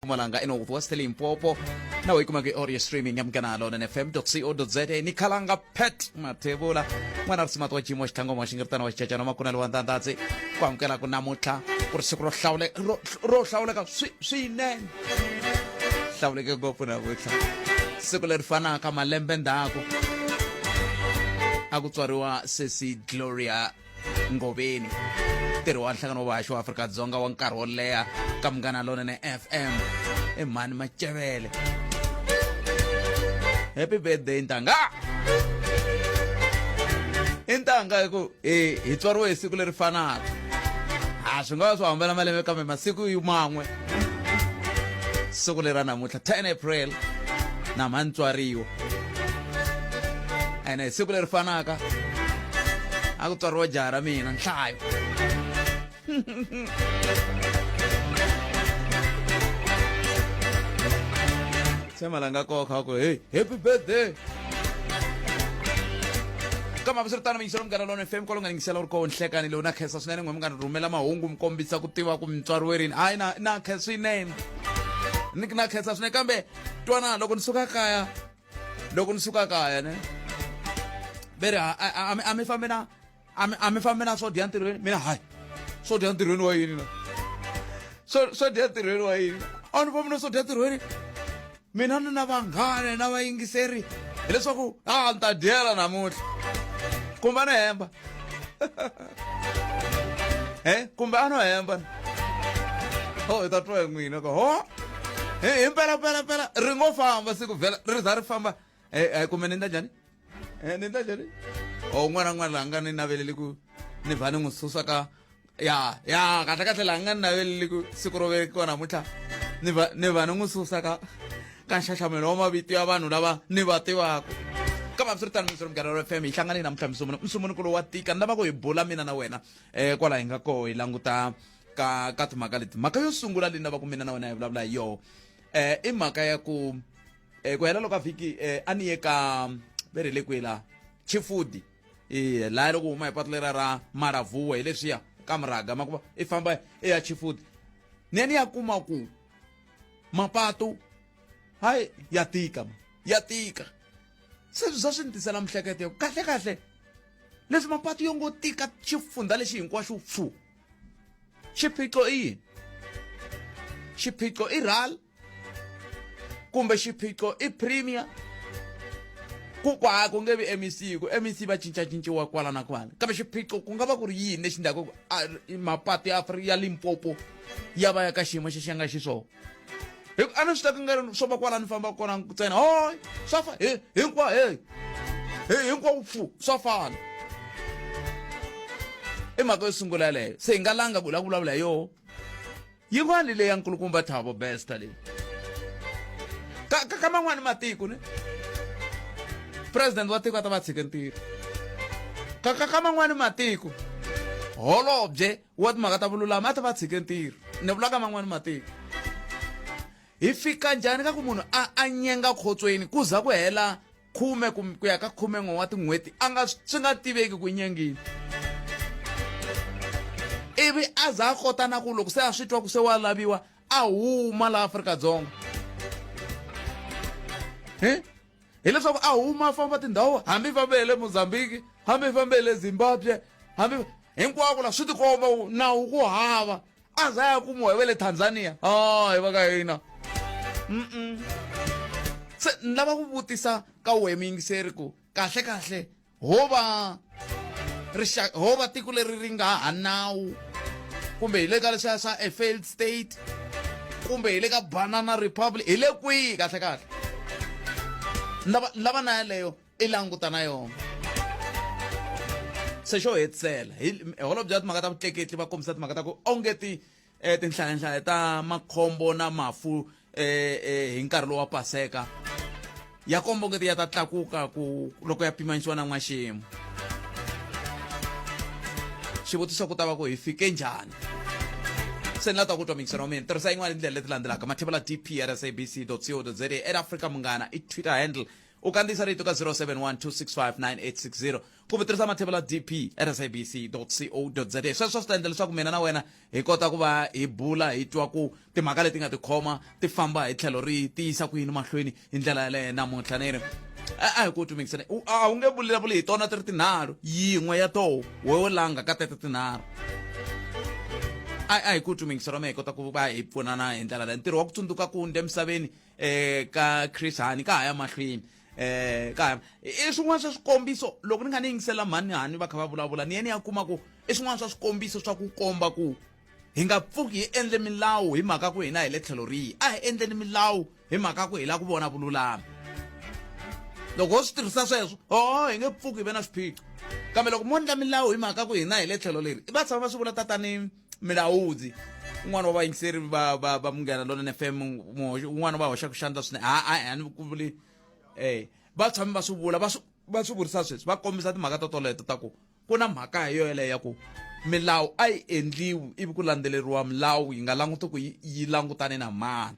Mpumalanga eNorthwest Limpopo nawe kuma ke audio streaming ya mkanalo na fm.co.za ni kalanga pet matebula mwana risimato wa chimo xitango mwa xingirtana wa xichachana makuna liwandandatsi ku amukela ku namuntlha ku ri siku ro hlawuleka swinene hlawuleke ngopfu namuntlha siku leri fanaka malembe ndzhaku a ku tswariwa sesi Gloria Ngobeni tirhi wa nhlangano wa vaxi wa Afrika-Dzonga wa nkarhi wo leha ka Munghana Lonene FM Mhani Macevele. Happy birthday ntanga ku hi tswariwe hi siku leri fanaka swi nga swi hambana malembe kambe masiku man'we siku lera namuntlha 10 April na mantswariwa ene siku leri fanaka a ku tswariwa jaha ra mina Nhlayo semalanga koka ku hey happy birthday kama visitana Vayingiseri Munghana Lonene FM ko longa ngisela uri ko nhlekani lo na khesa swinene ngwe munga rhumela mahungu mkombisa ku tiva ku mitswariwerini hayi na khesa swinene na khesa swinene kambe twana loko nisuka kaya ne bere ame fambena so diantirweni mina hayi so diantirweni wa yini na so diantirweni wa yini anu fambena so diantirweni mina na vanghana na vayingiseri hileswaku nta dyela namuntlha kumbe ano hemba kumbe ano hemba hi ta twa hi n'wina ka ho hi pela ri ngo famba siku vhela ri za ri famba kumbe ni ndla njhani n'wana la nga ni naveleli ku ni va ni n'wi susa ka ya kahle la nga ni naveleli ku siku ro vekiwa namuntlha ni va ni n'wi susa ka nxaxamelo wa mavito ya vanhu lava ni va tivaka kama msiritana Vayingiseri Munghana FM hi hlangane namuntlha msumunukulu wa tika ni lava ku hi bula mina na wena kwala hi nga koho hi languta ka timhaka leti mhaka yo sungula leyi ni lava ku mina na wena hi vulavula hi yoho i mhaka ya ku hela loko a vhiki a ni ye ka veri le kwela Chifudi laha loko huma hi patu lera ra Maravuwa hi leswiya ka Maraga makuva i famba ya Chifudi ni ya kuma ku mapatu hayi ya tika se swi ni tisela mihleketo yo kahle leswi mapatu yo ngo tika xifundza lexi hinkwaxo xiphiqo i yini xiphiqo i RAL kumbe xiphiqo i Premier ku nge vi MEC ku MEC va cincacinciwa kwala na kwala kambe xiphiqo ku nga va ku ri yini lexi ndlaku mapatu ya Afrika ya Limpopo ya va ya ka xiyimo xi nga xiswona a ni swi ta ku nga ri swo va kwala ni famba kona ntsena hoy swa fa hinkwawo swa fana i mhaka yo sungula yaleyo se hi nga langa vulavula hi yoho yin'wana leyi ya nkulukumba Thabo Bester leyi ka man'wani matiko ne president wa tiko a ta va tshike ntirho ka man'wani matiko holobye wa timhaka ta vululami a ta va tshike ntirho ni vula ka man'wani matiko hi fika njhani ka ku munhu a nyenga khotsweni ku za ku hela 10 ku ya ka 10 wa tin'hweti swi nga tiveki ku nyengini ivi a za a kota na ku loko se a swi twa ku se wa laviwa a huma laha Afrika-Dzonga hileswaku a huma a famba tindhawu hambi fambe hi le Mozambique hambi fambe hi le Zimbabwe hambi hinkwako la swi tikomba nawu ku hava a za ya kumiwa hi le Tanzania hi va ka hina se ni lava ku vutisa ka Vayingiseri ku kahle ho va tiko leri ri nga ha nawu kumbe hi le ka leswiya swa a failed state kumbe hi le ka Banana Republic hi le kwihi kahle lava na yaleyo i languta na yona se xo hetisela holobye ya timhaka ta vutleketli va kombisa timhaka ta ku ongeti tinhlayonhlayo ta makhombo na mafu hi nkarhi lowu wa Paseka ya komba ongeti ya ta tlakuka ku loko ya pimanisiwa na n'waxemu xivutiso ku ta va ku hi fike njhani se ni la ta ku twa mikisero wa mina tirhisa yin'wana ndlela leti landzelaka mathebula DP@sabc.co.za @Afrika Munghana i Twitter handle u kandziyisa rito ka 0712659860 kumbe tirhisa mathebula dp@sabc.co.za sweswo swi ta endla leswaku mina na wena hi kota ku va hi bula hi twa ku timhaka leti nga tikhoma ti famba hi tlhelo ri ti yisa ku yini mahlweni hi ndlela yaleyo namuntlha ni ri a hi ku tumikisana a wu nge vulavuli hi tona ti ri tinharhu yin'we ya toho wewe langa ka tete tinharhu a hi ku tumikisa rona hi kota ku va hi pfunana hi ndlela leyo ntirho wa ku tsundzuka ku nde emisaveni ka Chris Hani ka ha ya mahlweni ka i swin'wana swa swikombiso loko ni nga ni yingisela mhani Hani va kha va vulavula ni yeni ya kuma ku i swin'wana swa swikombiso swa ku komba ku hi nga pfuki hi endle milawu hi mhaka ku hina hi le tlhelo rihi a hi endleni milawu hi mhaka ku hi lava ku vona vululami loko ho swi tirhisa sweswo hi nge pfuki hi ve na swiphiqo kambe loko mo endla milawu hi mhaka ku hina hi le tlhelo leri i va tshama va swi vula tatani milawudzi un'wana wa vayingiseri va munghana lona FM un'wana va hoxa ku xandla swinene a ni ku vuli va tshami va swi vula va swi vurisa sweswi va kombisa timhaka to toleto ta ku na mhaka hi yeleyo ya ku milawu a yi endliwi ivi ku landzeleriwa milawu yi nga languti ku yi langutane na mani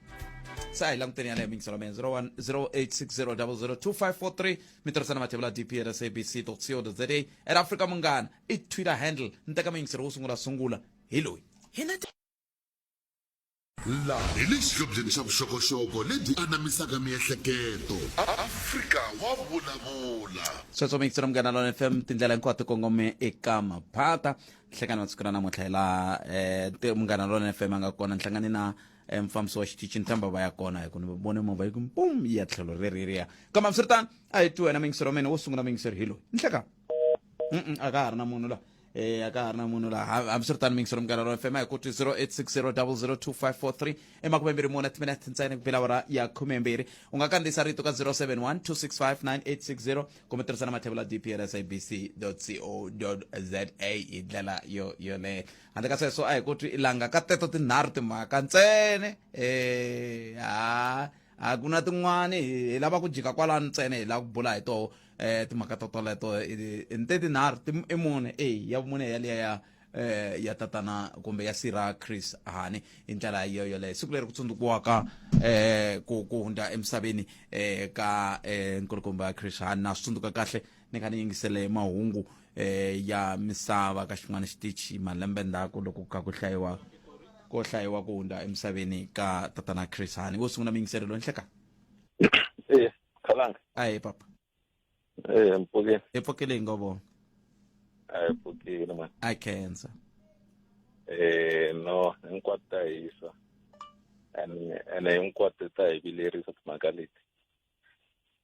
se a hi languteni yaleyo mingiselo mena 0860002543 mi tirhisana mathebula dp@sabc.co.za at Afrika munghana i Twitter handle ni teka mingiselo wo sungula hi loyi laha hi le xihlobyeni xa vuxokoxoko lebyi anamisaka miehleketo Afrika wa vulavula sweswo mingiselo munghana lona FM tindlela hinkwato kongome eka Maphata hlekani masiku na namuntlha hi laha munghana lona FM a nga kona ni hlangane na mfambisi wa xitichi ni tshemba va ya kona hi ku ni vone movha yi ku pum yi ya tlhelo reriya kambe hambiswiritano a hi twi wena mingiselo mena wo sungula mingiseri hi loyi ni hleka a ka ha ri na munhu laha a ka ha ri na munhu laha hambiswiritano mingiselo munghana lona FM a hi ku twi 0860002543 emakumembirhi mune timinete ntsena ku bilavura ya 12 u nga kandziyisa rito ka 0712659860 kumbe tirhisana mathebula dp@sabc.co.za hi ndlela yoleyo handle ka sweswo a hi ku twi i langa ka teto tinharhu timhaka ntsene a ku na tin'wani hi lava ku jika kwalano ntsena hi lava ku bula hi toho timhaka to toleto nte tinharhu i mune ya vumune yaliya ya tatana kumbe ya sira Chris Hani hi ndlela yoleyo siku leri ku tsundzukiwaka ku hundza emisaveni ka nkulukumba Chris Hani na swi tsundzuka kahle ni kha ni yingisele mahungu ya misava ka xin'wana xitichi malembe ndzhaku loko ka ku hlayiwa ku hundza emisaveni ka tatana Chris Hani wo sungula miyingiselelo nhleka khalanga ayi papa mpokeni epfokele ngobo mpokeni man I cancer no hinkwato ta hisa ene hinkwato ta hi vilerisa timhaka leti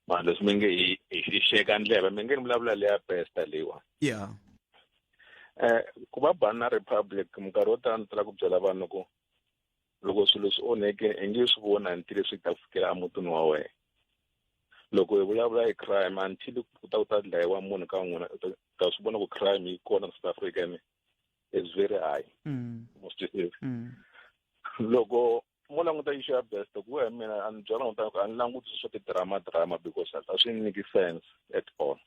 mara leswi mi nge hi xixeka ndleva mi nge ni vulavula leya besta leyiwa ku va Banana Republic minkarhi wo tala ni tala ku byela vanhu ku loko swilo swi onheke i nge swi vona until swi ta fikela emutini wa wena loko hi vulavula hi crime until ku ta dlayiwa munhu ka n'wina ta swi vona ku crime yi kona South Africa is very high most loko mo languta issue ya best ku wena mina a ni byela n'wina ku a ni languti swa ti-drama because a swi nyiki sense at all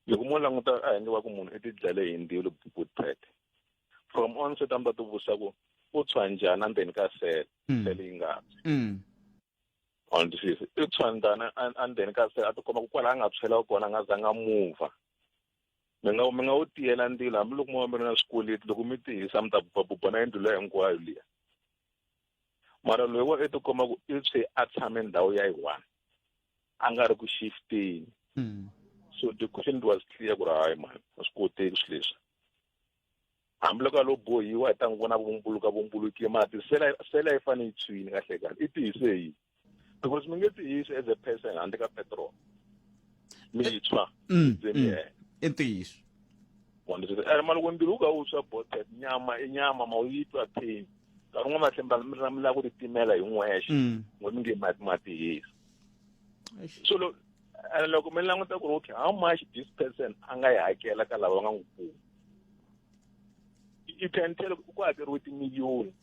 loko mo languta a endliwa ku munhu i ti dlele hi ndzilo butpet from onset a mi ta tivusa ku u tshwa njhani andzeni ka sele yi nga ondisisi i tshwa njhani andzeni ka sele a tikomba ku kwala a nga tshwela kona a nga zanga muva mi nga wu tiyela ndzilo hambiloko mo va mi ri na swikweleti loko mi tihisa mi ta bubabuba na yindlu leyo hinkwayo liya mara loyi wa i tikomba ku i tshwe a tshame ndhawu ya yi-one a nga ri ku shifteni so the question was clear ku ri hayi mani a swi koteki swi leswi hambiloko a lo bohiwa i ta n'wi vona vumbulukile mati sela yi fane yi tshwini kahle kahle i tihise yini because mi nge tihisi as a person handle ka petrol mi tshwa ndzeni yena i ntiyiso ma loko ndzilo wu ka wu tshwa botet nyama i nyama ma wu yi twa pain nkarhi n'wana mathlemba mi lava ku titimela hi n'wexe n'we mi nge matihisi so loko mi languta ku ri okay how much this person a nga yi hakela ka lava va nga n'wi kuma you can tell ku hakeriwe timiliyoni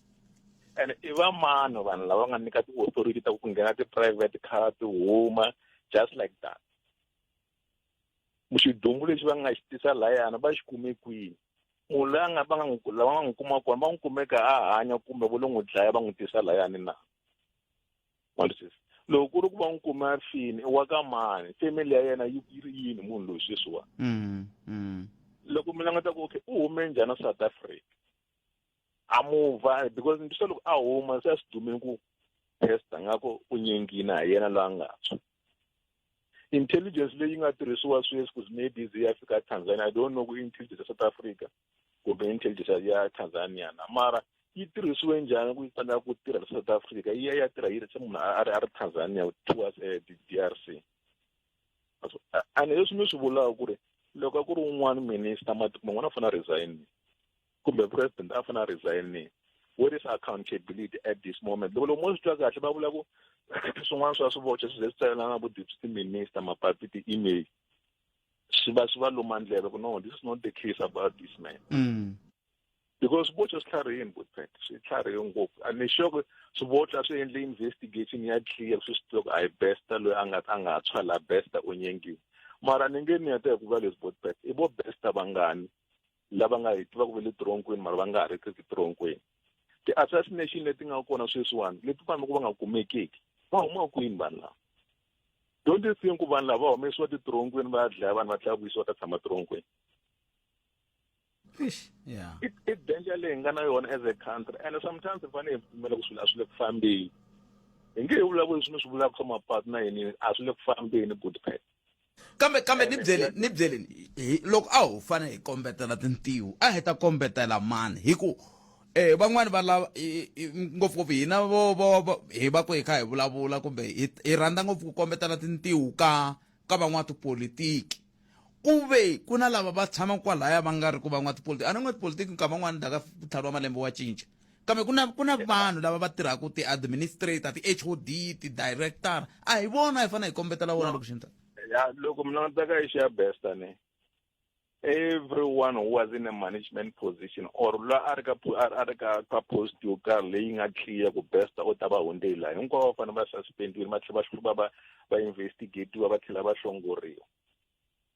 and i va mani vanhu lava nga nyika ti-authority ta ku nghena ti-private car ti huma just like that muxidumbu lexi va nga xi tisa layana va xi kume kwini munhu lava nga n'wi kuma kona va n'wi kumeka a hanya kumbe vo lo n'wi dlaya va n'wi tisa layani na loko ku ri ku va n'wi kuma fini wa ka mani family ya yena yi ri yini munhu loyi sweswiwa loko mi langeta ku okay u hume njhani South Africa a muva because ndzi loko a huma se a swi dumile ku testa ngako u nyengina hi yena loyi a nga tshwa intelligence leyi nga tirhisiwa sweswi ku maybe zi ya fika Tanzania I don't know ku intelligence ya South Africa kumbe intelligence ya Tanzania na mara yi tirhisiwe njhani ku yi tsandzeka ku tirha South Africa yi ya tirha yi ri munhu a ri Tanzania towards DRC and leswi mi swi vulaka ku ri loko ku ri un'wana minister matiko man'wana a fanele resign kumbe president a fanele resign what is accountability at this moment loko mo swi twa kahle va vula ku swin'wana swa swivoxa swi ze swi tsalelana vo deputy minister mapapila ti-email swi va lomandleve ku no this is not the case about this man because swivoxa swi tlharihini butpet swi tlharihe ngopfu and ni sure swivoxa swi endle investigation ya clear swi swi loko a hi besta loyi a nga tshwa la besta u nyengiwe mara ni nge ni heta hi ku va leswi butpet i vo besta vangani lava nga hi tiva ku ve le tironkweni mara va nga ha ri tironkweni ti-assassination leti nga kona sweswiwani leti vanhu ku va nga kumekeki va huma kwini vanhu lava don't you think ku vanhu lava va humesiwa tironkweni va ya dlaya vanhu va tlhela vuyisiwa ta tshama tironkweni yeah i danger leyi nga na yona as a country and sometimes hi fanele hi pfumela ku swilo a swi le ku fambeni hi nge hi vulavuli leswi mi swi vulaka swa mapatu na yini a swi le ku fambeni butpet kambe ni byeleni loko a ho fanele hi kombetela tintiho a hi ta kombetela mani hi ku van'wani va lava ngopfungopfu hina hi va ku hi kha hi vulavula kumbe hi rhandza ngopfu ku kombetela tintiho ka van'wana tipolitiki ku ve ku na lava va tshama kwalaya va nga ri ku van'wana tipolitiki a ni n'wana tipolitiki nkarhi van'wana ndaka ntlhanu wa malembe wa cinca kambe ku na vanhu lava va tirhaka ti-administrator ti-HOD ti-director a hi vona hi fanele hi kombetela vona loko xinta ya loko mina ni teka ixa besta ne everyone who was in a management position or la a ri ka post yo karhi leyi nga clear ku besta o ta va hunde la hinkwavo va fanele va suspendiwa va tlhela va investigatiwa va tlhela va hlongoriwa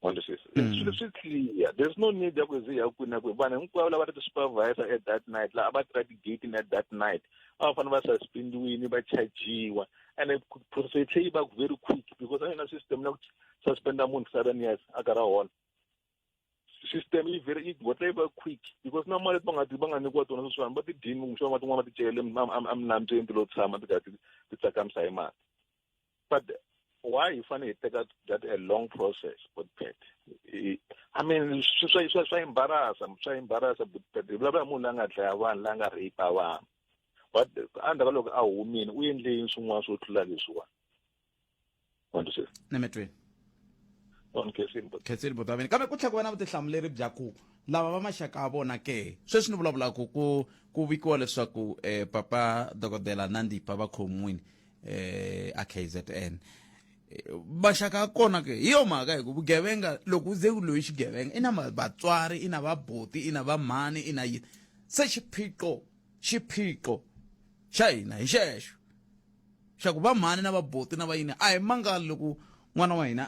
swi clear there's no need ya ku zi ya kwina ku vanhu hinkwavo lava ri supervisor at that night la ava try gating at that night a va fanele va suspendiwini va chargiwa and process yi va very quick because a yina system na ku suspenda munhu 7 years a ka ra hona system is very whatever quick because na mali va nga nyikiwa tona sweswiwani va ti dini ngisho va tin'wana va ti cele amnambyeni ti lo tshama ti karhi ti tsakamisa hi mati but why you fanele hi teka that a long process but pet I mean swa embarrassa but vulavula munhu la nga dlaya vanhu la nga rape vanhu but andaka loko a humini u endle yini swin'wana swo tlula leswiwa wandise nemetweni khetseli botaveni kambe ku tlhela ku va na vutihlamuleri bya ku lava va maxaka ya vona ke sweswi ni vulavulaka ku vikiwa leswaku papa dokodela Nandipa va khomiwini a KZN maxaka ya kona ke hi yo mhaka hi ku vugevenga loko u ze u loyi xigevenga i na vatswari i na vaboti i na vamhani i na yini se xiphiqo xa hina hi xexo xa ku vamhani na vaboti na vayini a hi mangali loko n'wana wa hina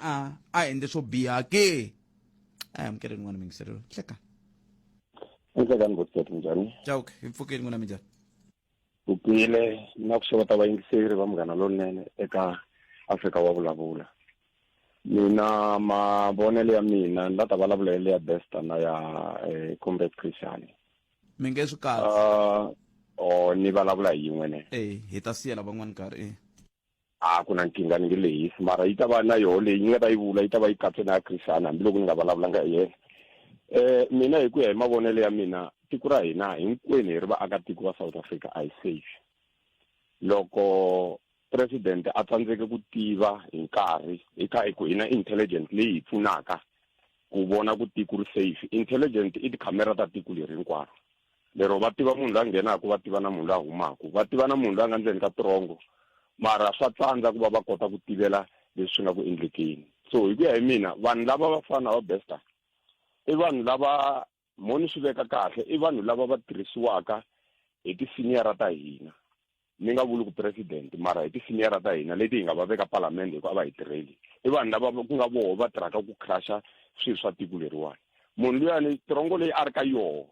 a endle swo biha ke a hi amukeleni n'wana mingiselelo Enhlekani botset njhani? Chauke hi mpfukeni n'wana minjhani? Pfukile na ku xeweta vayingiseri va Munghana Lonene eka Afrika wa vulavula. Mina mavonelo ya mina ni la ta vulavula hi leya besta na ya comrade Xipalani. Mi nge swi kahle ni vulavula hi yin'we ne. Hi ta siyela van'wana nkarhi ku na nkingha ni nge lehisi mara yi ta va na yoho leyi yi nga ta yi vula yi ta va yi katse na ya Xipalani hambiloko ni nga vulavulanga hi yena. Mina hi ku ya hi mavonelo ya mina tiko ra hina hinkwenu hi ri vaakatiko va South Africa a hi safe loko president a tsandzeke ku tiva hi nkarhi eka ku hina intelligent leyi hi pfunaka ku vona ku tiko ri safe intelligent i tikhamera ta tiko leri hinkwaro lero va tiva munhu loyi a nghenaka va tiva na munhu loyi a humaka va tiva na munhu loyi a nga ndzeni ka tirongo mara swa tsandza ku va kota ku tivela leswi nga ku endlekeni so hi ku ya hi mina vanhu lava va fana va besta i vanhu lava moni swi veka kahle i vanhu lava va tirhisiwaka hi ti-senior ta hina ni nga vuli ku president mara hi ti-senior ta hina leti hi nga va veka parliament hi ku a va hi tirheli i vanhu lava ku nga voho va tirhaka ku crusha swilo swa tiko leriwani munhu luyani tirongo leyi a ri ka yoho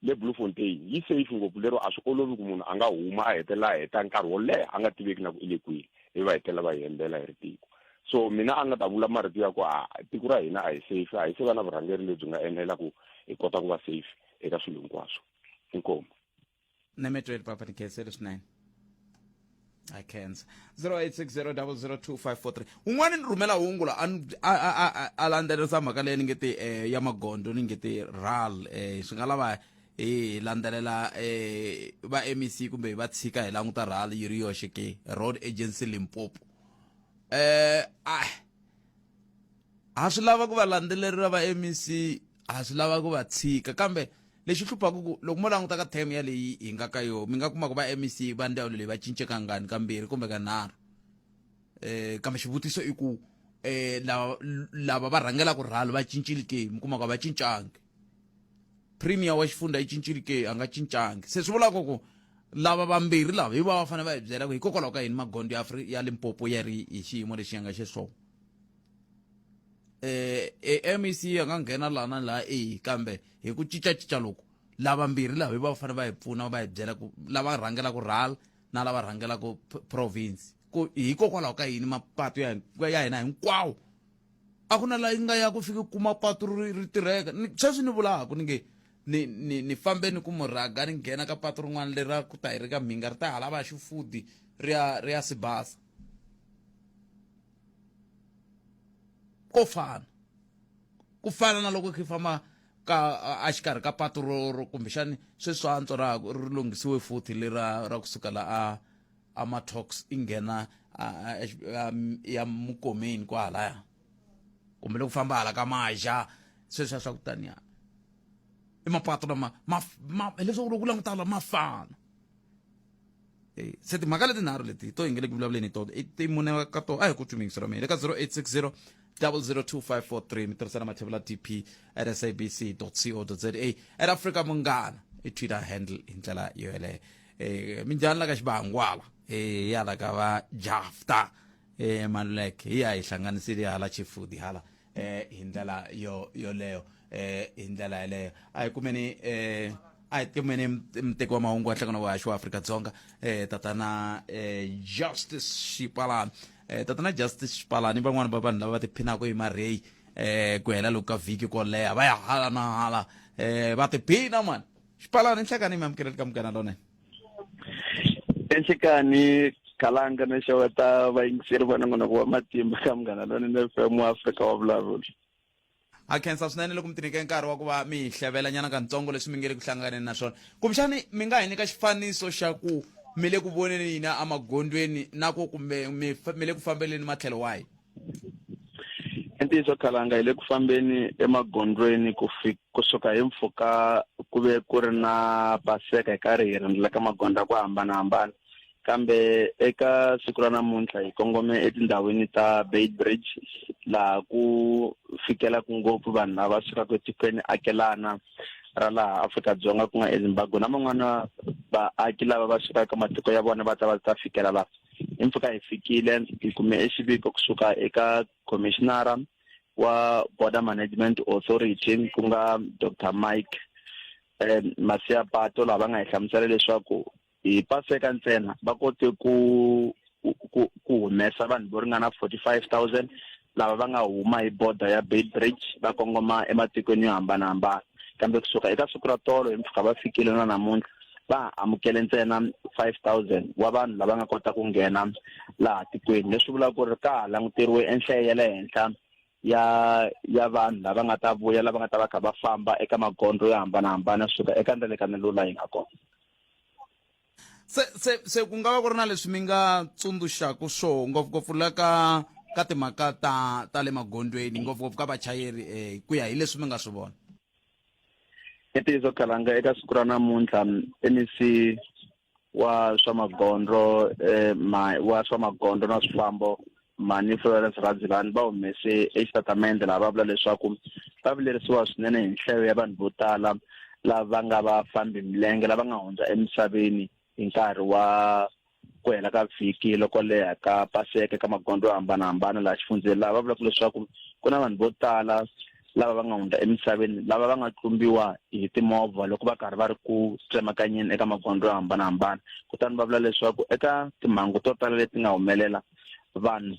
le Bloemfontein yi safe ngopfu lero a swi olovi ku munhu a nga huma a heta nkarhi wo leha a nga tiveki na ku ile kwihi va hetela va hembela hi ritiko. So mina a nga ta vula marito ya ku tiko ra hina a hi safe, a hi se va na vurhangeri lebyi nga enela ku hi kota ku va safe eka swilo hinkwaswo. Inkomu. Nemetweli papa ni khesele swinene. I can't. 0860002543. Un'wana ni rhumela hungu la a landzelerisa mhaka leyi ni nge ti ya magondo ni nge ti RAL swi nga lava hi landzelela va MEC kumbe va tshika hi languta RAL yi ri yoxe ke Road Agency Limpopo. A swi lava ku va landzelerira va MEC, a swi lava ku va tshika kambe lexi hluphaku ku loko mo languta ka term ya leyi hi nga ka yo mi nga kuma ku va MEC va ndzawulo leyi va cince kangani kambirhi kumbe kanharhu. Kambe xivutiso i ku lava va rhangelaka RAL va cincile ke mi kuma ku va cincangi. Premier wa xifundza yi cincile ke a nga cincangi. Se swi vulaka ku lava vambirhi lava hi va fanele va hi byela ku hikokwalaho ka yini magondo ya Limpopo ya ri hi xiyimo lexi ya nga xiswona. MEC ya nga nghena laha na laha kambe hi ku cincacinca loko lava mbirhi lava hi va fanele va hi pfuna va hi byela ku lava rhangelaka RAL na lava rhangelaka province ku hikokwalaho ka yini mapatu ya hina hinkwawo a ku na laha yi nga ya ku fika kuma patu ri tirheka. Sweswi ni vulaka ni nge ni fambeni ku muraga ni nghena ka patu rin'wana lera ku ta hi ri ka mhinga ri ta hala va xifudi ri ya Sibasa ku fana na loko khi famba ka a xikarhi ka patu ro kumbexani sweswi antswa ri lunghisiwe futhi lera kusuka la a Matox i nghena ya Mukomeni kwahalaya kumbe loko famba hala ka Maja sweswi swa ku taniya i mapatu lama leswaku loko u languta la mafana. Se timhaka letinharhu leti to hi nge le ku vulavuleni to ti mune ka to a hi ku tsumingisira mina eka 0860 002543 mi tirhisana mathevula TP at sabc.co.za at Afrika Munghana i Twitter handle hi ndlela yo yeleyo. Minjhani la ka Xibangwala yala ka va Jafta Maluleke hi ya hi hlanganisile hala Chifudi hala hi ndlela yoleyo hi ndlela yeleyo a hi kumeni a hi timeni muteki wa mahungu wa nhlangano wa wa Afrika-Dzonga tatana Justice Xipalani. Tatana Justice Xipalani van'wana va vanhu lava va tiphinaka hi marheyi ku hela loko ka vhiki ko leha va ya hala na hala va tiphina mani. Xipalani nhlekani mi amukeleli ka Munghana Lonene. Enhlekani Kalanga na xeweta vayingiseri va nongonoko wa matimba ka Munghana Lonene FM wa Afrika wa Vulavula. A khensa swinene loko mi ti nyike nkarhi wa ku va mi hi hlevela nyana kantsongo leswi mi nge le ku hlanganeni na swona. Kumbexani mi nga hi nyika xifaniso xa ku mi le ku voneni hina amagondweni na ku kumbe mi le ku fambeleni matlhelo wahi. Ntiyiso Kalanga hi le ku fambeni emagondweni kusuka hi mpfhuka ku ve ku ri na Paseka hi karhi hi rindzela ka magondzo ku hambanahambana. Kambe eka siku ra namuntlha hi kongome etindhawini ta Beitbridge laha ku fikela ku ngopfu vanhu lava sukaka etikweni akelana ra laha Afrika-Dzonga ku nga eZimbabwe na man'wana vaaki lava va sukaka matiko ya vona va ta fikela laha. Hi mpfhuka hi fikile hi kume exiviko kusuka eka commissioner wa Border Management Authority ku nga Dr. Mike Masiapato lava nga hi hlamusela leswaku hi Paseka ntsena va kote ku humesa vanhu vo ringana 45,000 lava va nga huma hi border ya Beitbridge va kongoma ematikweni yo hambanahambana. Kambe kusuka eka siku ra tolo hi mpfhuka va fikile na namuntlha va amukele ntsena 5,000 wa vanhu lava nga kota ku nghena laha tikweni. Leswi vulaka ku ri ka languteriwe enhlayo ya le henhla ya vanhu lava nga ta vuya lava nga ta va kha va famba eka magondzo yo hambanahambana suka eka ndlelekanelo laha yi nga kona. Se ku nga va ku ri na leswi mi nga tsundzuxaka swo ngopfungopfu la ka timhaka ta le magondweni ngopfungopfu ka vachayeri ku ya hi leswi mi nga swi vona. Ntiyiso Kalanga eka siku ra namuntlha MEC wa swa magondzo na swifambo Mani Florence Radzivani va humese exitatimende laha va vula leswaku va vilerisiwa swinene hi nhlayo ya vanhu vo tala lava nga vafambi milenge lava nga hundza emisaveni hi nkarhi wa ku hela ka vhiki loko leha ka Paseka ka magondzo yo hambanahambana laha xifundzeni laha va vulaka leswaku ku na vanhu vo tala lava va nga hundza emisaveni lava va nga tlumbiwa hi timovha loko va karhi va ri ku tsemakanyeni eka magondzo yo hambanahambana kutani va vula leswaku eka timhangu to tala leti nga humelela vanhu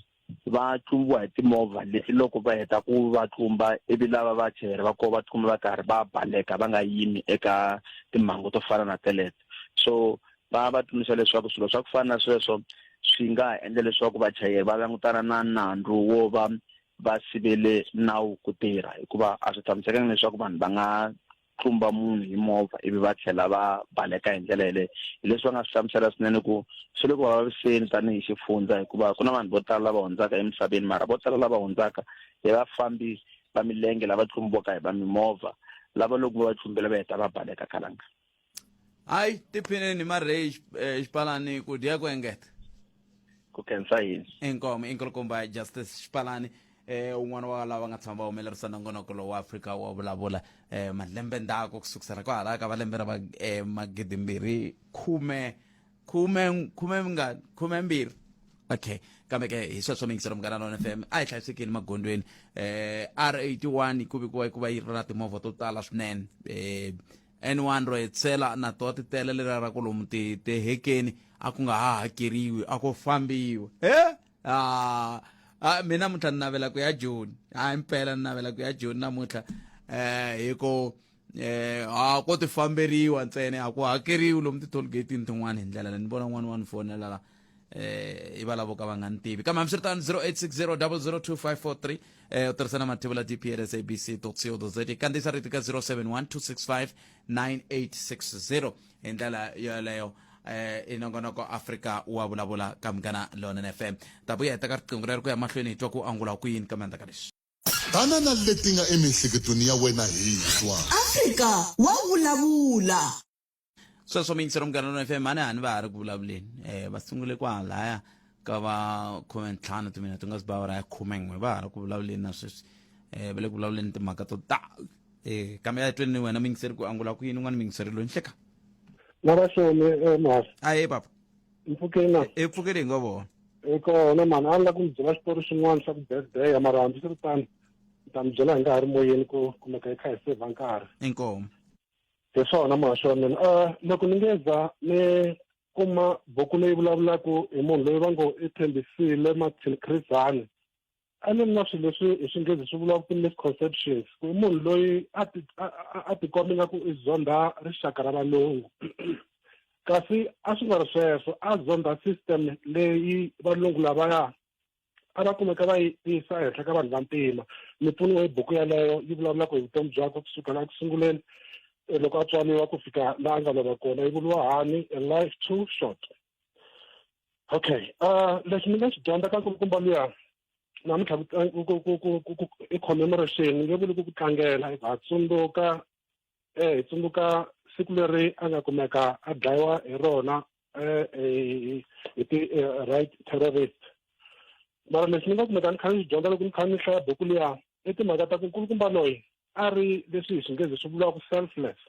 va tlumbiwa hi timovha leti loko va heta ku va tlumba ivi lava vachayeri va ko va tlumba va karhi va baleka va nga yimi eka timhangu to fana na teleto so va tsundzuxa leswaku swilo swa ku fana na sweswo swi nga endla leswaku vachayeri va langutana na nandzu wo va sivele nawu ku tirha hikuva a swi tshamisekanga leswaku vanhu va nga tlumba munhu hi movha ivi va tlhela va baleka hi ndlela yaleyo hi leswi va nga swi hlamusela swinene ku swi le ku vaviseni tanihi xifundza hikuva ku na vanhu vo tala lava hundzaka emisaveni mara vo tala lava hundzaka hi vafambi va milenge lava tlumbiwaka hi va mimovha lava loko va tlumbela va heta va baleka kalanga hayi tiphineni marei Xipalani ku dya ku engeta ku kensa yini inkulukumba Justice Xipalani un'wana wa lava nga tshama va humelerisa nongonoko lowu wa Afrika wa vulavula malembe ndzhaku kusukusela kwalaho ka malembe ra magidimbirhi khumembirhi okay kambe ke hi sweswo mingisero Munghana Lonene FM a hi hlayisekini magondweni R81 ku vekiwa hikuva yi ri na timovha to tala swinene N1 ro hetsela na to ti tele lera ra ku lomu tihekeni a ku nga hakeriwi a ku fambiwa mina mutla ninavela ku ya Joni impela ninavela ku ya Joni namuntlha hiko ko ti famberiwa ntsena a ku hakeriwi lomu ti-tollgate-ini tin'wana hi ndlela ni vona n'wana wa ni fonela i va lavo ka va nga ni tivi kambe hambiswiritano 0860 002 543 u tirhisana mathivula DPL SABC.co.za kandziyisa rito ka 071 265 9860 hi ndlela yaleyo inongonoko Afrika wa vulavula ka Munghana Lonene FM tabuya heta ka riqingho rero ku ya mahlweni hi twa ku angula ku yini kambe ka leswi tanana leti nga emihleketweni ya wena hi twa Afrika wa vulavula sweswo mingisero Munghana Lonene FM hani va ha ri ku vulavuleni va sungule ku halaya ka va 15 timinete nga si ba ra ya 11 va ha ri ku vulavuleni na sweswi va le ku vulavuleni timhaka to tala kambe ya tweni wena mingiseri ku angula ku yini n'wana mingiseri lo nhleka Naraxone mas. Aye papa. Mpfukela. Mpfukela ngovo. Eko na mani a la ku byela xitori xin'wana xa ku birthday ya mara hambi swi ri tano ta mi byela hi nga ha ri moyeni ku kumeka hi kha hi save nkarhi. Inkomo. Hi swona maxone loko ni nge za ni kuma buku leyi vulavulaka hi munhu loyi va ngo i Tshembisile Martin Chris a ni na swilo leswi hi xinghezi swi vulaka ku misconceptions ku i munhu loyi a tikomba nga ku i zonda rixaka ra valungu kasi a swi nga ri sweswo a zonda system leyi valungu lavaya a va kumeka va yi tisa ehenhla ka vanhu vantima ni pfuniwe hi buku yaleyo yi vulavulaka hi vutomi byakwe kusukela ku sunguleni loko a tswaliwa ku fika laha a nga lova kona yi vuliwa Hani a life too short okay lexi ni nga xi dyondza ka nkulukumba luya namuntlha i commemoration nge vuli ku tlangela ha tsundzuka hi tsundzuka siku leri a nga kumeka a dlayiwa hi rona hi right terrorist mara lexi ni nga kumeka ni kha ni xi dyondza loko ni kha ni hlaya buku liya i timhaka ta ku nkulukumba loyi a ri leswi hi xinghezi swi vuriwaka ku selfless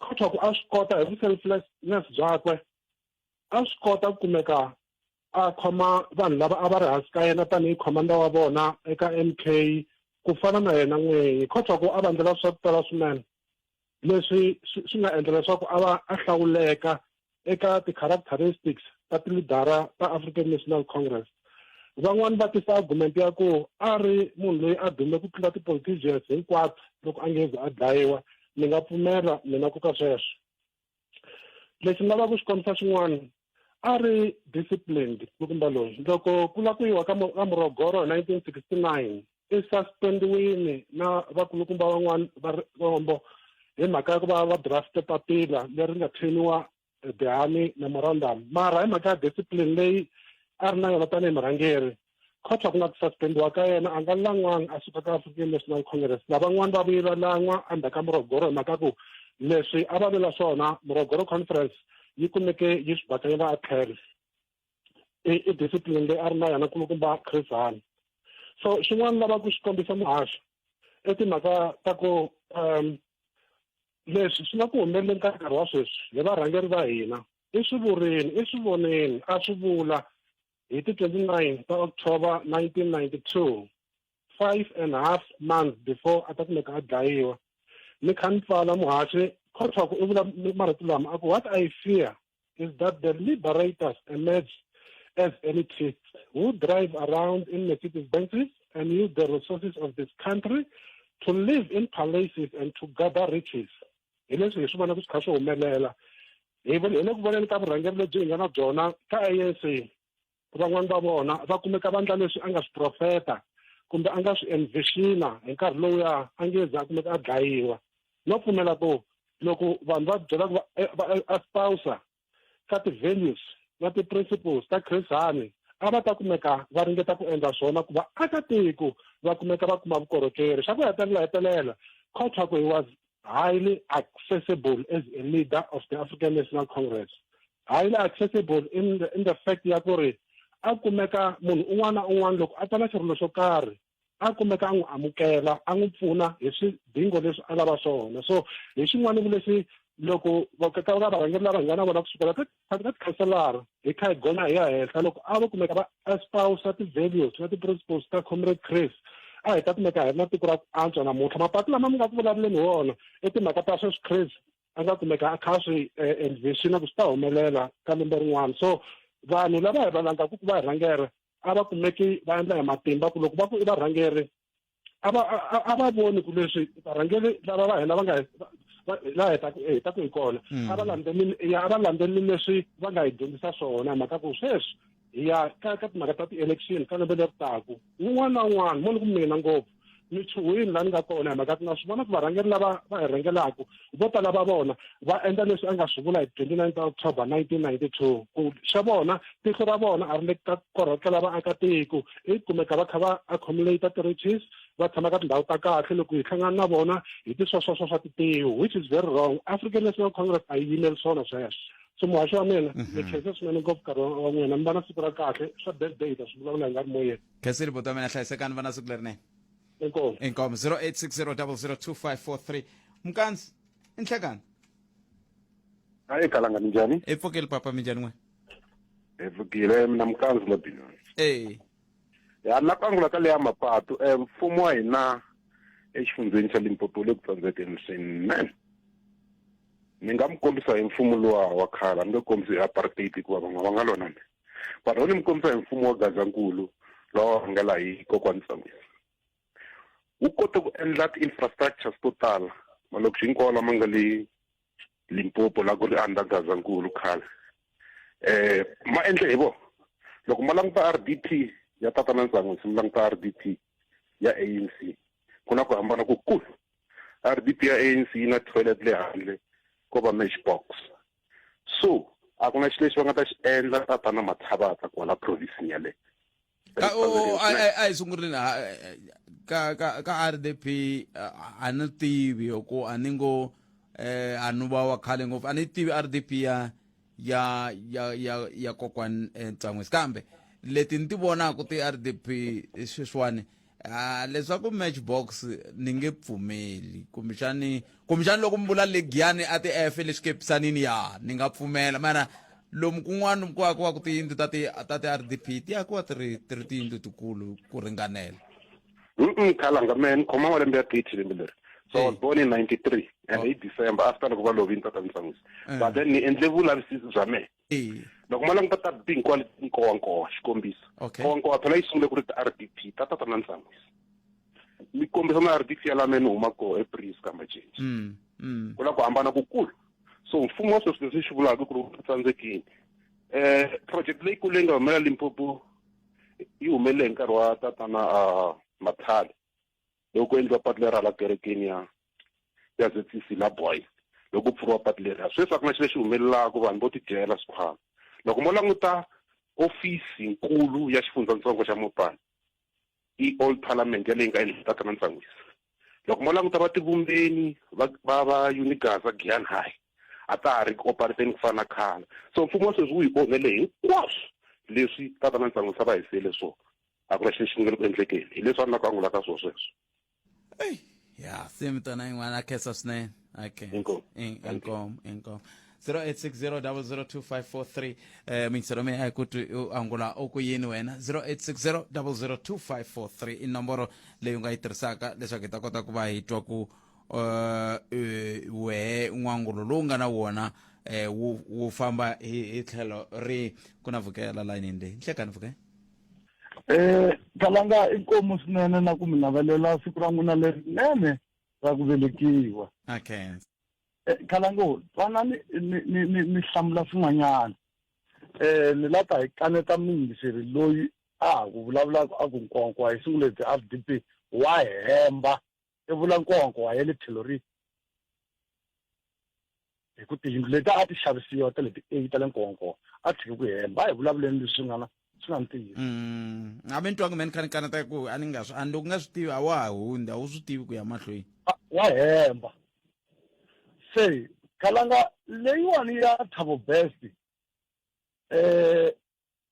kotwa ku a swi kota hi vu-selflessness byakwe a swi kota ku kumeka a khoma vanhu lava a va ri hansi ka yena tanihi khomanda wa vona eka MK ku fana na yena n'winyi kotwa ku a va endlela swa ku tala swinene leswi swi nga endla leswaku a va a hlawuleka eka ti-characteristics ta tilidara ta African National Congress van'wani va tisa argument ya ku a ri munhu loyi a dume ku tlula ti-politicians hinkwato loko a ngezi a dlayiwa ni nga pfumela mina ku ka sweswo lexi nga va ku xikomisa xin'wana a ri disciplined nkulukumba loyi loko ku la ku yiwa ka murogoro hi 1969 i suspendiwini na vakulukumba van'wana va vombo hi mhaka ya ku va draft papila leri nga theniwa the Hani memorandum mara hi mhaka ya discipline leyi a ri na yona tanihi murhangeri kotwa ku nga ku suspendiwa ka yena a nga lan'wanga a suka ka African National Congress lavan'wana va vuyi va lan'wa endzhaku ka murogoro hi mhaka ku leswi a va vula swona murogoro conference yi kumeke yi swi bakanyela a tlhelo i discipline leyi a ri na yona nkulukumba Chris Hani so xin'wana lava ku xi kombisa muhaxo i timhaka ta ku leswi swi nga ku humeleli ka nkarhi wa sweswi hi varhangeri va hina i swi vurini i swi voneni a swi vula hi ti 29 ta October 1992 5.5 months before a ta kumeka a dlayiwa ni kha ni pfala muhaxi kotwa ku i vula marito lama a ku what I fear is that the liberators emerge as elitists who drive around in Mercedes-Benzes and use the resources of this country to live in palaces and to gather riches. Hi leswi hi swi vona ku swi kha swi humelela. Hi le ku voneni ka vurhangeri lebyi hi nga na byona ka ANC. Van'wani va vona va kumeka vandla leswi a nga swi profeta kumbe a nga swi envision-a hi nkarhi lowuya a nge za a kumeka a dlayiwa. No pfumela ku loko vanhu va byela ku va espousa ka ti-values na ti-principles ta Chris Hani a va ta kumeka va ringeta ku endla swona ku vaakatiko va kumeka va kuma vukorhokeri. Xa ku hetelela Kotshako was highly accessible as a leader of the African National Congress. Highly accessible in the fact ya ku ri a kumeka munhu un'wana na un'wana loko a tala xirilo xo karhi a kumeka a n'wi amukela a n'wi pfuna hi swidingo leswi a lava swona. So hi xin'wana leswi loko ka varhangeri lava hi nga na vona kusukela ka tikhanselara hi kha hi gonya hi ya henhla loko a va kumeka va espousa ti-values na ti-principles ta Comrade Chris a hi ta kumeka hi ri na tiko ra ku antswa namuntlha. Mapatu lama mi nga ku vulavuleni hi wona i timhaka ta sweswi Chris a nga kumeka a kha swi envision ku swi ta humelela ka lembe rin'wana. So vanhu lava hi va langaku ku va hi rhangeri a va kumeki va endla hi matimba ku loko va ku i varhangeri a va voni ku leswi varhangeri lava va hina va nga la hi ta ku hi kona a va landzeleli leswi va nga hi dyondzisa swona hi mhaka ku sweswi hi ya ka timhaka ta ti-election ka lembe leri taku un'wana na un'wana mo ni ku mina ngopfu ni chuhini laha ni nga kona hi mhaka ku na swi vona ku varhangeri lava va hi rhangelaku vo tala va vona va endla leswi a nga swi vula hi 29 October 1992 ku xa vona tihlo ra vona a ri le ka korhokela vaakatiko i kumeka va kha va accumulate ti-riches va tshama ka tindhawu ta kahle loko hi hlangana na vona hi tiswaswaswa swa titiyo which is very wrong. African National Congress a yi yimeli swona sweswo. So muhaxi wa mina ni khensa swinene ngopfu nkarhi wa n'wina ni va na siku ra kahle swa birthday ta swi vulavula hi nga ri moyeni. khensile buti wa mina hlayisekani va na siku lerinene. Inkomo 0860002543 mkansi inhlekani hayi kalanga njani i pfukile papa minjhani n'we pfukile mina mkanzi mabini ya nakangula ka leya mapatu mfumo wa hina exifundzeni xa Limpopo le ku tsandzekeni swinene. Ni nga mi kombisa hi mfumo luwa wa khale ni nge kombisi hi apartheid hikuva van'we va nga lona but ni mi kombisa hi mfumo wa Gazankulu lowa rhangela hi kokwani Ntsangusi. Wu kote ku endla ti-infrastructures to tala malokixi hinkwawo lama nga le Limpopo la ku ri under Gazankulu khale ma endle hi vo loko ma languta RDP ya tatana Ntsangusi mi languta RDP ya ANC ku na ku hambana ku kulu. RDP ya ANC yi na toilet le handle ko va matchbox so a ku na xilo lexi va nga ta xi endla tatana Mathapata kwala province yaleyo. A hi sungurile ka RDP a ni tivi ku a ni ngo a ni wa khale ngopfu a ni tivi RDP ya kokwani Ntsangusi kambe leti ni ti vonaku ti RDP sweswiwani leswaku matchbox ni nge pfumeli kumbexani loko mi vula legiyani a ti-F le swikepisanini ya ni nga pfumela mara lomu kun'wana ku akiwaku tiyindlu ta ti-RDP ti akiwa ti ri tiyindlu tikulu ku ringanela. Khalanga man khoma malembe ya 30 lembe leri. So I was born in 93 and in December after loko va lovini tatana Ntsangusi but then ni endle vulavisisi bya mehe loko ma languta ta binkwale nkowankowa xikombiso nkowankowa phela yi sungule ku ri ti-RDP ta tatana Ntsangusi mi kombisa na RDP ya lame ni huma koho ePreece kamba change ku la ku hambana kukulu. So mfumo wa sweswi leswi xi vulaka ku ri wu tsandzekini project leyikulu leyi nga humelela Limpopo yi humelele hi nkarhi wa tatana Mathale loko ku endliwa patu leri hala kerekeni ya ZCC la boy loko ku pfuriwa patu leriya sweswi a ku na xilo lexi humelelaka vanhu vo tidyela swikhwama. Loko mo languta ofisi nkulu ya xifundzatsongo xa Mopani i old parliament ya leyi nga endla tatana Ntsangusi. Loko mo languta va tivumbeni va Unigaza Giyani High a ta ha ri operating ku fana na khale. So mfumo wa sweswi wu hi onhele hinkwaswo leswi tatana Ntsangusi a va hisele swona a ku na xilo xi nga le ku endlekeni hi leswi a ni nakangula ka swona sweswo. Ya se mi tona yin'wana a khensa swinene. Okay. Inkomo. 0860 mingiselome ayikuthi angula okuyini wena 0860 002 i nomboro leyi u nga yi tirhisaka leswaku hi ta kota ku va hi twa ku wehe n'wangulo lowu nga na wona wu famba hi tlhelo ri ku na vukela layinini leyi nhlekani vukela Kalanga inkomo swinene na ku mi navelela siku ra n'wina lerinene ra ku velekiwa. Okay. Kalango twana ni hlamula swin'wanyana ni lata hi kaneta Vayingiseri loyi ku vulavulaka a ku nkonkwa hi sungule bya FDP wa hemba vula nkonkwa ya le tlhelo ri hi ku tiyindlu leti a ti xavisiwa ta leti 8 ta le nkonkwa a tshiki ku hemba hi vulavuleni leswi nga na swi nga ntiyiso hambi ntwangu meni khani kaneta ku a ni nga swi andi u nga swi tivi a wa ha hundzi a wu swi tivi ku ya mahlweni wa hemba se kalanga leyiwani ya Thabo Best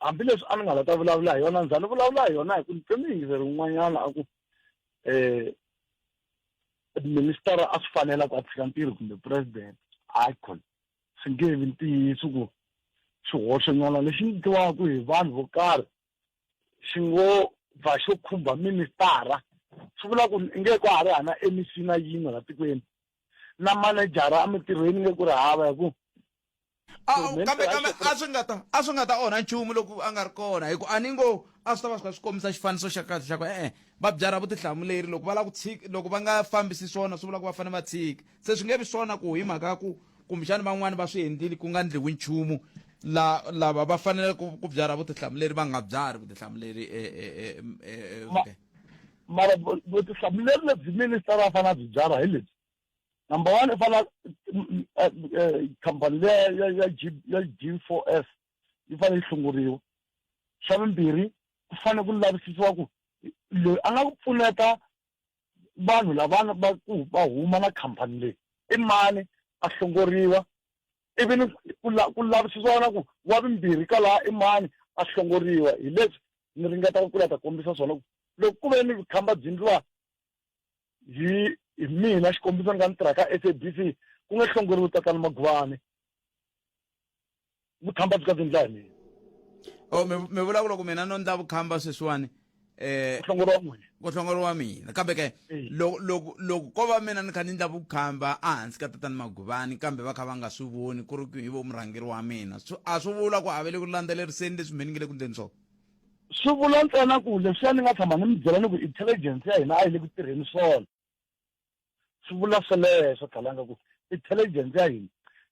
hambileswi a ni nga la ta vulavula hi yona ndza ni vulavula hi yona hi ku ni Vayingiseri un'wanyana a ku minister a swi fanela ku a tshika ntirho kumbe president icon swi nge vi ntiyiso ku xihoxonyana lexi nyikiwaka hi vanhu vo karhi xi ngo va xo khumba ministara swi vula ku nge ku ha ri hana MEC na yin'we la tikweni na manejara emitirhweni nge ku ri hava hi ku kambe a swi nga ta onha nchumu loko a nga ri kona hi ku a ni ngo a swi ta va swi kha swi kombisa xifaniso xa kahle xa ku va byala vutihlamuleri loko va lava ku tshika loko va nga fambisi swona swi vula ku va fanele va tshika se swi nge vi swona ku hi mhaka ku kumbexani van'wani va swi endlile ku nga ndliwi nchumu lava va fanele ku byala vutihlamuleri va nga byali vutihlamuleri mara vutihlamuleri lebyi minister a fanele byi byala hi lebyi number 1 i fana khampani ya G4S yi fanele yi hlongoriwa xa vumbirhi ku fanele ku lavisisiwa ku loyi a nga ku pfuneta vanhu lavana va huma na khampani leyi i mani a hlongoriwa ivi ku lavisisiwa na ku wa vumbirhi ka laha i mani a hlongoriwa hi leswi ni ringetaka ku lata kombisa swona ku loko ku ve ni vukhamba byi endliwa hi mina xikombiso ni nga ni tirha ka SABC ku nga hlongoriwi tatana Maguvane vukhamba byi ka byi endla hi mina mi vulavula ku mina no ndla vukhamba sweswiwani ku hlongoriwa mina kambe ke loko ko va mina ni kha ni ndla vukhamba ehansi ka tatana Maguvane kambe va kha va nga swi voni ku ri ku hi vo murhangeri wa mina a swi vula ku a ve le ku landzeleriseni leswi me ni nge le ku ndleni swona swi vula ntsena ku leswiya ni nga tshama ni mi byela ni ku intelligence ya hina a yi le ku tirheni swona swi vula sweleswo Kalanga ku intelligence ya hina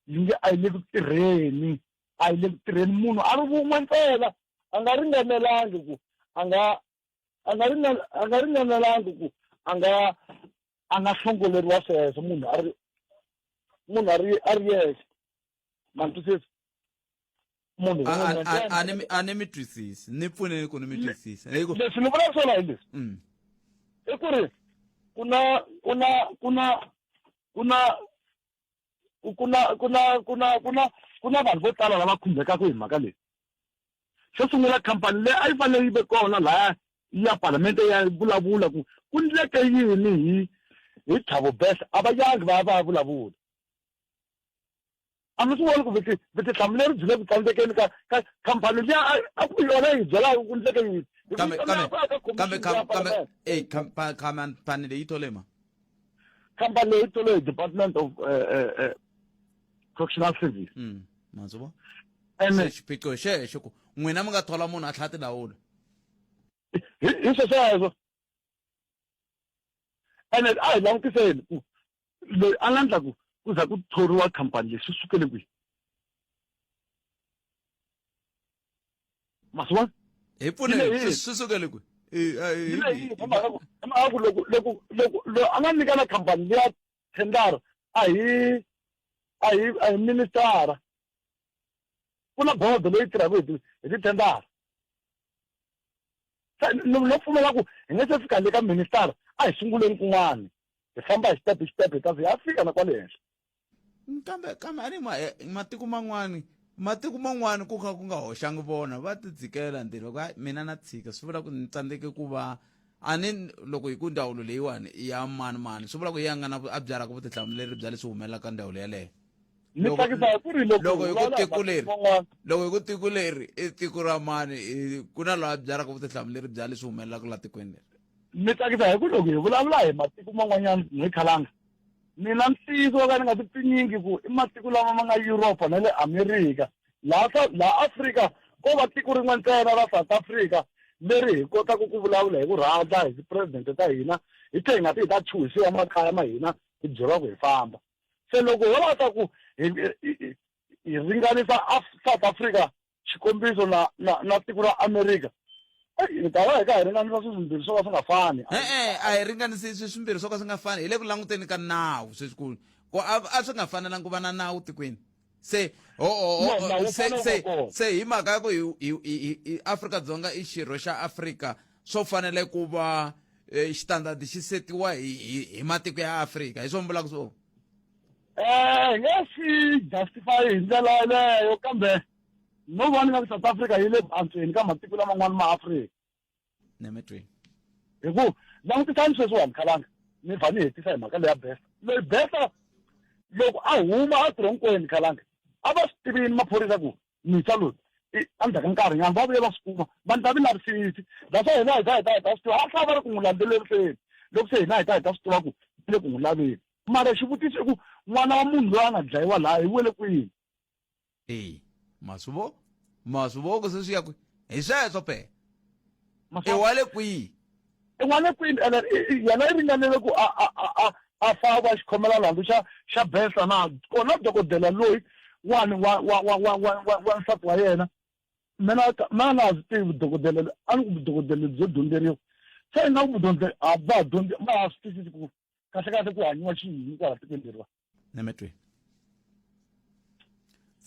yi nge a yi le ku tirheni a yi le ku tirheni munhu a ri vun'we ntsena a nga ringanelangi ku a nga ringanelangi ku a nga hlongoleriwa sweswo munhu a ri yexe mantwisisi munhu a ni mi twisisi ni pfuneni ku ni mi twisisa leswi ni vula swona hi leswi i ku ri ku na vanhu vo tala lava khumbekaka hi mhaka leyi xo sungula khampani leyi a yi fanele yi ve kona lahaya ya palamende ya vulavula ku ndleke yini hi Thabo Best a va yangi va vulavula a mi swi voni ku vutihlamuleri byi le ku tsandzekeni ka khampani leyi a ku yona yi byelaka ku ndleke yini khampani leyi tole ma khampani leyi tole hi Department of Correctional Service mazuva ene xiphiqo xexo ku n'wina mi nga thola munhu a tlha ti lawula hi sweswo ene a hi langutiseni ku loyi a nga ndla ku za ku thoriwa khampani leyi swi sukele kwihi masiwa hi pfuneni swi sukele kwihi loko a nga nyika na khampani leya thendara a hi ministara ku na bodo leyi tirhaka hi tithendara no pfumela ku hi nge se fika le ka ministara a hi sunguleni kun'wana hi famba hi step hi ta hi ya fika na kwale henhla kambe ani matiko man'wani ku kha ku nga hoxangi vona va ti dzikela ntirho loko mina na tshika swi vula ku ni tsandzeke ku va ani loko hi ku ndawulo leyiwani ya mani swi vula ku hi ya nga na a byalaka vutihlamuleri bya leswi humelelaka ndawulo yaleyo ni tsakisa ku ri loko hi ku tiko leri i tiko ra mani ku na laha byalaka vutihlamuleri bya leswi humelelaka la tikweni leri ni tsakisa hi ku loko hi vulavula hi matiko man'wanyana hi khalanga mina ntiyiso ka ni nga ti pfinyingi ku i matiko lama ma nga Europe na le America laha Afrika ko va tiko rin'we ntsena ra South Africa leri hi kotaka ku vulavula hi ku rhandza hi president ta hina hi tlhe hi nga ti hi ta chuhisiwa makaya ma hina hi byeriwa ku hi famba se loko ho lava ku hi ringanisa South Africa xikombiso na tiko ra America hi ta va hi ka hi ringanisa swimbirhi swo ka swi nga fani a hi ringanisi swimbirhi swo ka swi nga fani hi le ku languteni ka nawu sweswikulu ku a swi nga fanelangi ku va na nawu tikweni se se hi mhaka ya ku Afrika-Dzonga i xirho xa Afrika swo fanele ku va xitandadi xi setiwa hi matiko ya Afrika hi swo mbulaka swona hi nge swi justify hi ndlela yaleyo kambe no voni nga South Africa yi le antsweni ka matiko laman'wana ma Afrika nemetweni hi ku langutisani sweswiwani khalanga ni vha ni hetisa hi mhaka leya besta loyi besta loko a huma a tironkweni khalanga a va swi tivini maphorisa ku misa loyi endzhaku ka nkarhinyana va vuye va swi kuma va ni ta vi lavisisi that's why hina hi ta swi tiva a tlhava va ri ku n'wi landzeleriseni loko se hina hi ta swi tiva ku le ku n'wi laveni mara xivutiso i ku n'wana wa munhu loyi a nga dlayiwa laha hi wele kwini masuvo ku se swi ya kwi hi sweswo pe i wa le kwihi i n'wana kwini ene yena i ringanele ku a fava xikhomela landzu xa besa na kona dokodela loyi wani wa nsati wa yena mina na swi tivi dokodela a ni ku dokodela byo dyondzeriwa se i nga ku dyondze a va dyondze ma swi twisisi ku kahle ku hanyiwa xiyini kwala tikweni leriwa nemetweni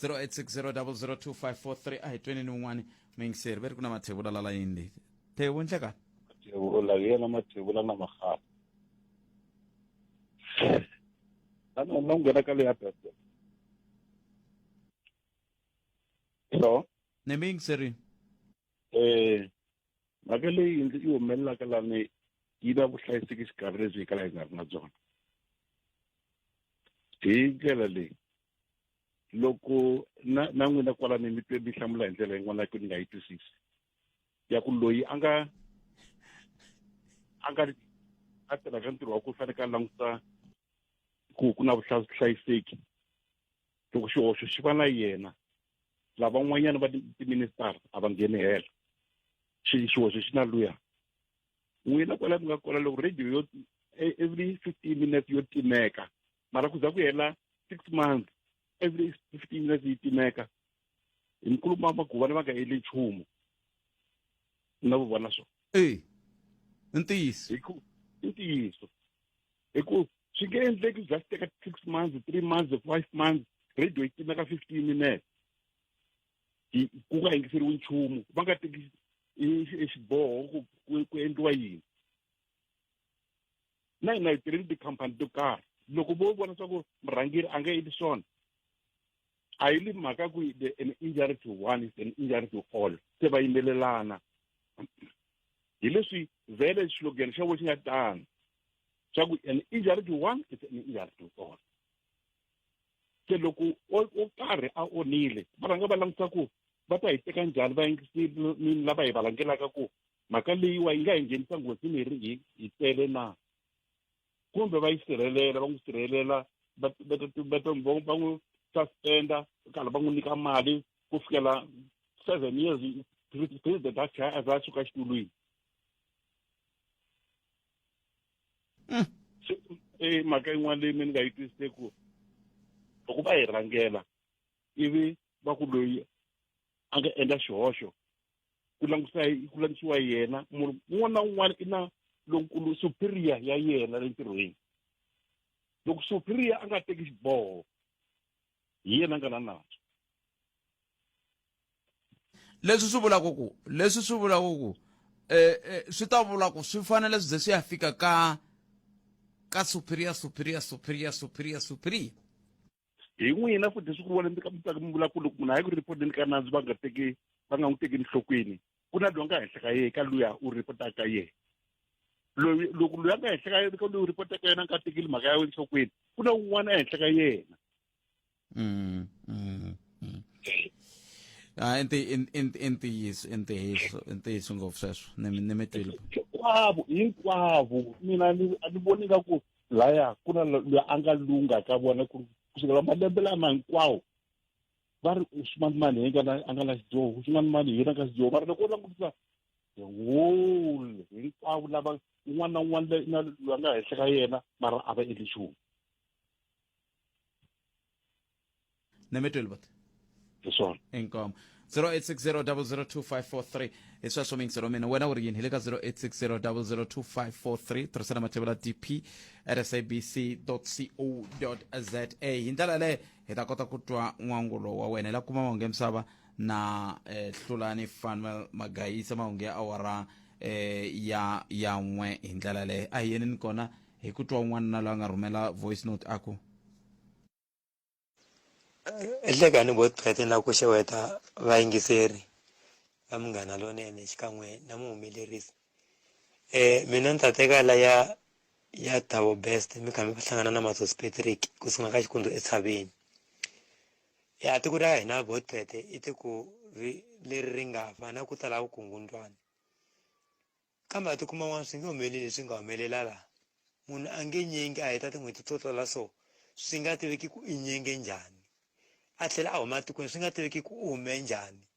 0860002543 a hi tweni ni wun'wani Vayingiseri ve ri ku na mathebula la layini thebu nhlekani thebula yena mathebula na magapa ana no nghena ka leya bese hello ne Vayingiseri mhaka leyi yi humelelaka lani yi na vuhlayiseki xikarhi lebyi hi kala hi nga ri na byona hi ndlela leyi loko na n'wina kwalani mi twe mi hlamula hi ndlela yin'wana ku ni nga yi twisisi ya ku loyi a tirhaka ntirho wa ku fanele ka languta ku na vuhlayiseki loko xihoxo xi va na yena lavan'wanyana va tiministara a va ngheni hela xihoxo xi na luya n'wina kwala mi nga kola loko radio yo every 15 minutes yo timeka mara ku za ku hela 6 months every 15 minutes yi timeka hi nkulumo ku vana va nga endli nchumu na vu vona swo i ntiyiso hi ku swi nge endleki bya swi teka 6 months 3 months 5 months radio yi timeka 15 minutes ku nga yingiseriwi nchumu va nga teki xiboho ku endliwa yini na hina hi tirheni tikhampani to karhi loko vo vona swa ku murhangeri a nga endli swona a yi li mhaka ku an injury to one is an injury to all se va yimelelana hi leswi vhele xilogeni xa vo xi nga tani swa ku an injury to one is an injury to all se loko o karhi a onile va rhanga va languta ku va ta hi teka njhani vayingiseri lava hi va langelaka ku mhaka leyiwa yi nga hi nghenisa nghozi hi tele na kumbe va yi sirhelela va n'wi sirhelela va n'wi suspenda kala va n'wi nyika mali ku fikela 7 years president a suka xitulwini mhaka yin'wana leyi mi ni nga yi twisise ku loko va hi rhangela ivi va ku loyi a nga endla xihoxo ku langutisiwa yena munhu un'wana na un'wana i na lonkulu superior ya yena le ntirhweni loko superior a nga teki xiboho hi yena a nga na nandzu leswi swi vulaka ku swi ta vula ku swi fanele swi ze swi ya fika ka superior hi n'wina futhi swi ku vona mi vula ku loko munhu a yi ku ripoteni ka nandzu va nga n'wi tekeni nhlokweni ku na loyi nga henhla ka yena ka luya u ripotaka yena loko loyi a nga henhla ka yena ka loyi u ripotaka yena a nga tekeli mhaka ya wena nhlokweni ku na un'wana ehenhla ka yena intiyiso ngopfu sweswo ni mi twile hinkwavo mina a ni voni nga ku laya ku na loyi a nga lunga ka vona kusukela malembe lama hinkwawo va ri swin'wana mani a nga na xidyoho swin'wana mani hi na ka xidyoho mara loko u langutisa whole hinkwavo lava un'wana na un'wana loyi a nga henhla ka yena mara a va endli nchumu ni mi twile bot hi swona inkomo 0860002543 hi sweswo mingisero mina wena u ri yini hi le ka 0860002543 tirhisana mathevela dp@sabc.co.za hi ndlela leyi hi ta kota ku twa n'wangulo wa wena hi la kuma mahungu ya misava na Xipalani Fanuel Magayisa mahungu ya awara ya n'we hi ndlela leyi a hi yenini kona hi ku twa un'wana na loyi a nga rhumela voice note aku ehlekani both phete na ku xeweta vayingiseri va munghana lonene xikan'we na muhumelerisi mina ni ta teka la ya Double Best mi kha mi hlangana na Matos Patrick ku sungula ka xikundzu eTshaveni tiko ra hina both phete i tiko leri ri nga fa na ku tala vukungundwana kambe a tiko man'wana swi nge humeleli swi nga humelela laha munhu a nge nyengi a heta tin'hweti to tala so swi nga tiveki ku i nyenge njhani a tlhela a huma tikweni swi nga tiveki ku u hume njhani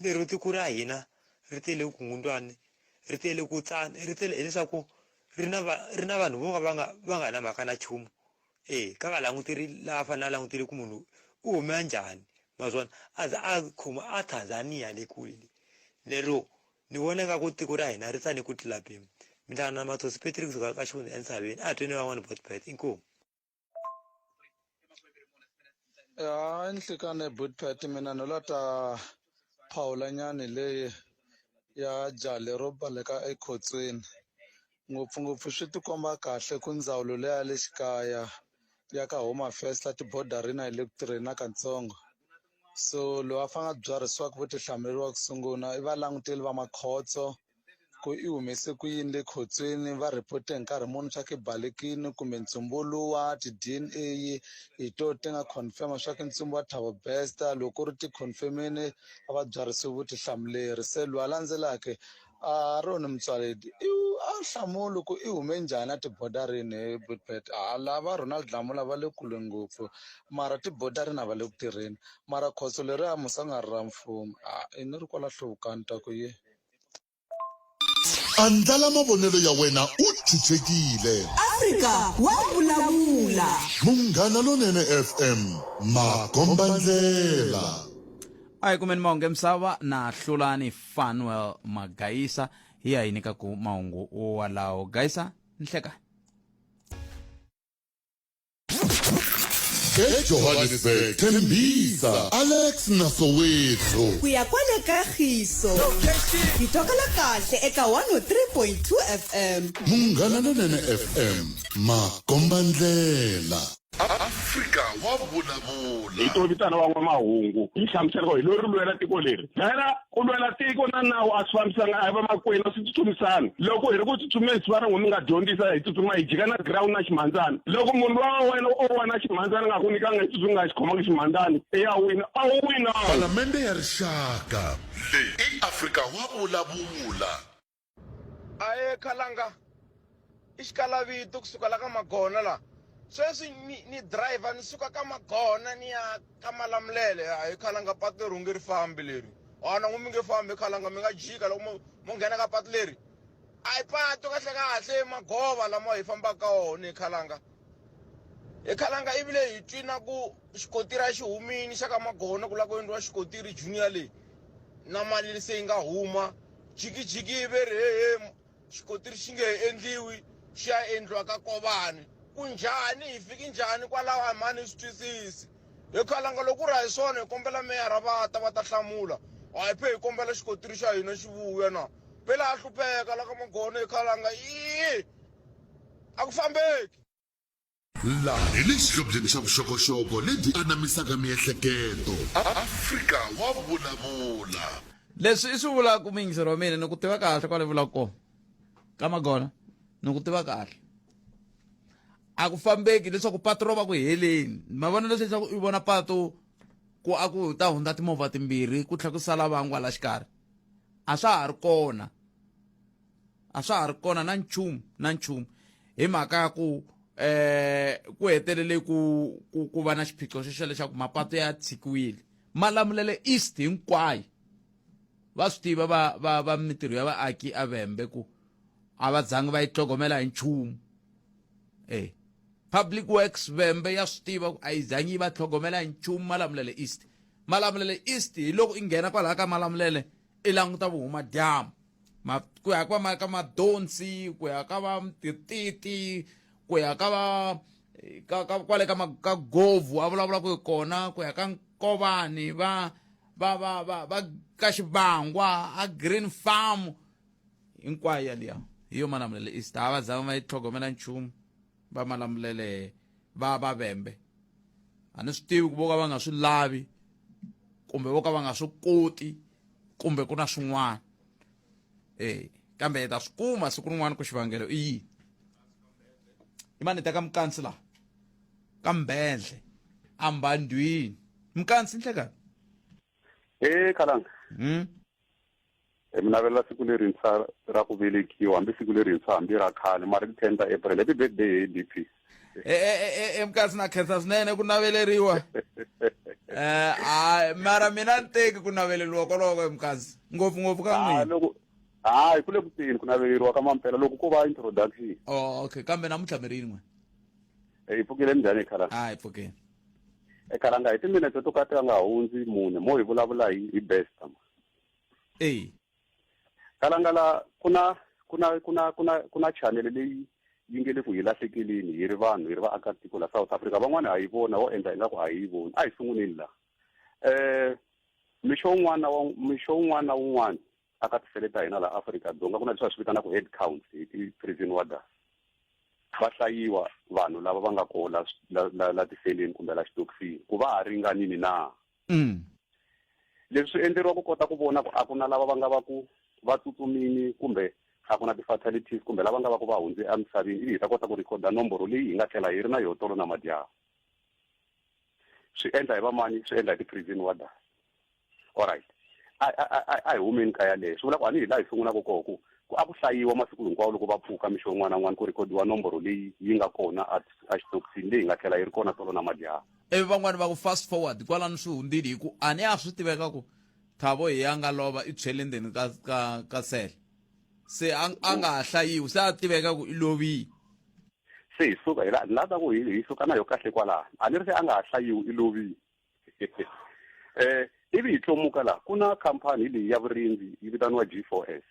lero tiko ra hina ri tele vukungundwani ri tele ku tsana ri tele hileswaku ri na vanhu vo va nga na mhaka na nchumu ka nga langutiri laha fanele a langutile ku munhu u hume njhani naswona a khoma a Tanzania le kule lero ni vona nga ku tiko ra hina ri tsani ku tlula mpimo mi hlangana na Matos Patrick kusuka ka xikundzu eNtshaveni a tweni van'wana botpet inkomu nhlikane butpet mina no lata phawula nyani leyi ya jale ro baleka ekhotsweni ngopfungopfu swi tikomba kahle ku ndzawulo leya le xikaya ya ka Home Affairs tibodarina hi le ku tirheni na katsongo so loyi a fanga byarisiwaka vutihlamuleri ku sungula i va languteli va makhotso ku i humese ku yini le khotsweni va reporte hi nkarhi muni swa ku i balekini kumbe ntsumbuluwa ti-DNA hi to ti nga confirm swa ku ntsumbu wa Double Best loko ri ti confirmini a va byarisiwe vutihlamuleri se loyi a landzelaka a rona mutswaledi a hlamula ku i hume njhani a tibodarini butpet lava Ronald Dlamula va le kule ngopfu mara tibodarini a va le ku tirheni mara khoso leri a musanga ri ra mfumo i ni ri kwala hluvukani ta ku ye andlala mavonelo ya wena u chuchekile Afrika wa vulavula munghana lonene FM makombandlela ayi kumeni mahungu emisava na Xipalani Fanuel Magayisa hi ya hi nyikaku mahungu walawo Gayisa nhleka eJohannesburg Tembisa Alex Nasowethu ku ya kwale kagiso ditokela kahle eka 103.2 FM munghana lonene FM makombandlela Afrika wa vulavula hi to vitana van'wa mahungu yi hlamusela ku hi lori lwela tiko leri phela ku lwela tiko na nawu a swi fambisanga a hi va makwenu swi tsutsumisana loko hi ri ku tsutsumeni swi va ri n'wina nga dyondzisa hi tsutsuma hi jika na ground na ximandzani loko munhu wa wena o wina ximandzani nga ku nyikanga hi tsutsumi nga xi khomanga ximandzani ya wina a wu wina Parlamente ya rixaka leyi i Afrika wa vulavula aye khalanga i xikalavito kusuka la ka Magona la sweswi ni driver ni suka ka Magona ni ya ka Malamulele hayi khalanga patu leri unge ri fambi leri wana n'wi mi nge fambi khalanga mi nga jika loko mo nghena ka patu leri a hi patu kahle magova lama hi fambaka ka wona hi khalanga ivile hi twina ku xikotiri xi humini xa ka Magona ku la ku endliwa xikotiri junior leyi na mali se yi nga huma jikijiki ive ri xikotiri xi nge endliwi xi ya endliwa ka Kobani kunjhani hi fiki njhani kwalaho mani swi twisisi hi khalanga loko ra hi swona hi kombela meyara va ta hlamula a hi phe hi kombela xikotiri xa hina xi vuya na phela a hlupheka la ka Magona hi khalanga a ku fambeki laha hi le xihlobyeni xa vuxokoxoko lebyi anamisaka miehleketo Afrika wa vulavula leswi i swi vulaka mingisero wa mina ni ku tiva kahle kwale vulaka kona ka Magona ni ku tiva kahle a ku fambeki leswaku patu ro va ku heleni mavonelo leswaku i vona patu ku a ku ta hundza timovha timbirhi ku tlhela ku sala van'wa la xikarhi a swa ha ri kona na nchumu hi mhaka ya ku ku hetelele ku va na xiphiqo xexo lexaku mapatu ya tshikiwile Malamulele East hinkwayo va swi tiva va mitirho ya vaaki a Vhembe ku a va zangi va yi tlhogomela hi nchumu Public Works Vhembe ya swi tiva ku a yi zangi yi va tlhogomela hi nchumu Malamulele East hi loko i nghena kwalaha ka Malamulele i languta vuhuma dyambu ku ya ka Madonsi ku ya ka va Mtititi ku ya ka va kwale ka Govu a vulavula ku kona ku ya ka Nkovani va ka Xibangwa a Green Farm hinkwayo yaliya hi yo Malamulele East a va zanga va yi tlhogomela nchumu va Malamulele va Vhembe a ni swi tivi ku vo ka va nga swi lavi kumbe vo ka va nga swi koti kumbe ku na swin'wana kambe hi ta swi kuma siku rin'wana ku xivangelo i yini i mani teka Mukansi laha ka Mbhendle a Mbhandwini Mukansi nhlekani Khalanga mina vela siku lerintshwa ra ku velekiwa hambi siku lerintshwa hambi ra khale mara 10 ta April happy birthday DP Mukansi na khensa swinene ku naveleriwa mara mina ni teki ku naveleriwa koloko Mukansi ngopfungopfu ka n'wina hayi kule kutini ku naveleriwa ka mampela loko ko va introduction okay kambe namuntlha mi rini n'we hi pfukile njhani Khalanga hi pfukile Khalanga hi timinete to ka ti nga hundzi mune mo hi vulavula hi best Khalanga la kuna channel leyi yi nge le ku hi lahlekeleni hi ri vanhu hi ri vaakatiko la South Africa van'wana a yi vona wo endla ingaku a yi voni a hi sunguleni la mixo wun'wana na wun'wana aka tifele ta hina la Afrika-Dzonga ku na leswi va swi vitanaka head counts hi ti-prison warders va hlayiwa vanhu lava va nga koho la tifeleni kumbe la xitokisini ku va ha ringanini na leswi swi endleriwa ku kota ku vona ku a ku na lava va nga va ku va tsutsumini kumbe a ku na ti-fatalities kumbe lava nga va ku va hundze emisaveni ivi hi ta kota ku rikhoda nomboro leyi hi nga tlhela hi ri na yo tolo na madyambu swi endla hi vamani swi endla hi ti-prison warders alright a hi humeni ka yaleyo swi vula ku a ni hi laha hi sungulaka koho ku a ku hlayiwa masiku hinkwawo loko va pfuka mixo wun'wana na wun'wana ku rikhodiwa nomboro leyi yi nga kona a xitokisini leyi hi nga tlhela yi ri kona tolo na madyambu ivi van'wani va ku fast forward kwalani swi hundzile hi ku a ni ya swi tiveka ku Thabo hi ya nga lova i tshwele ndzeni ka sele se a nga ha hlayiwi se a tiveka ku i lovile se hi suka ni lava ku hi suka na yo kahle kwalaha a ni ri se a nga ha hlayiwi i lovile ivi hi tlomuka laha ku na khampani leyi ya vurindzi yi vitaniwa G4S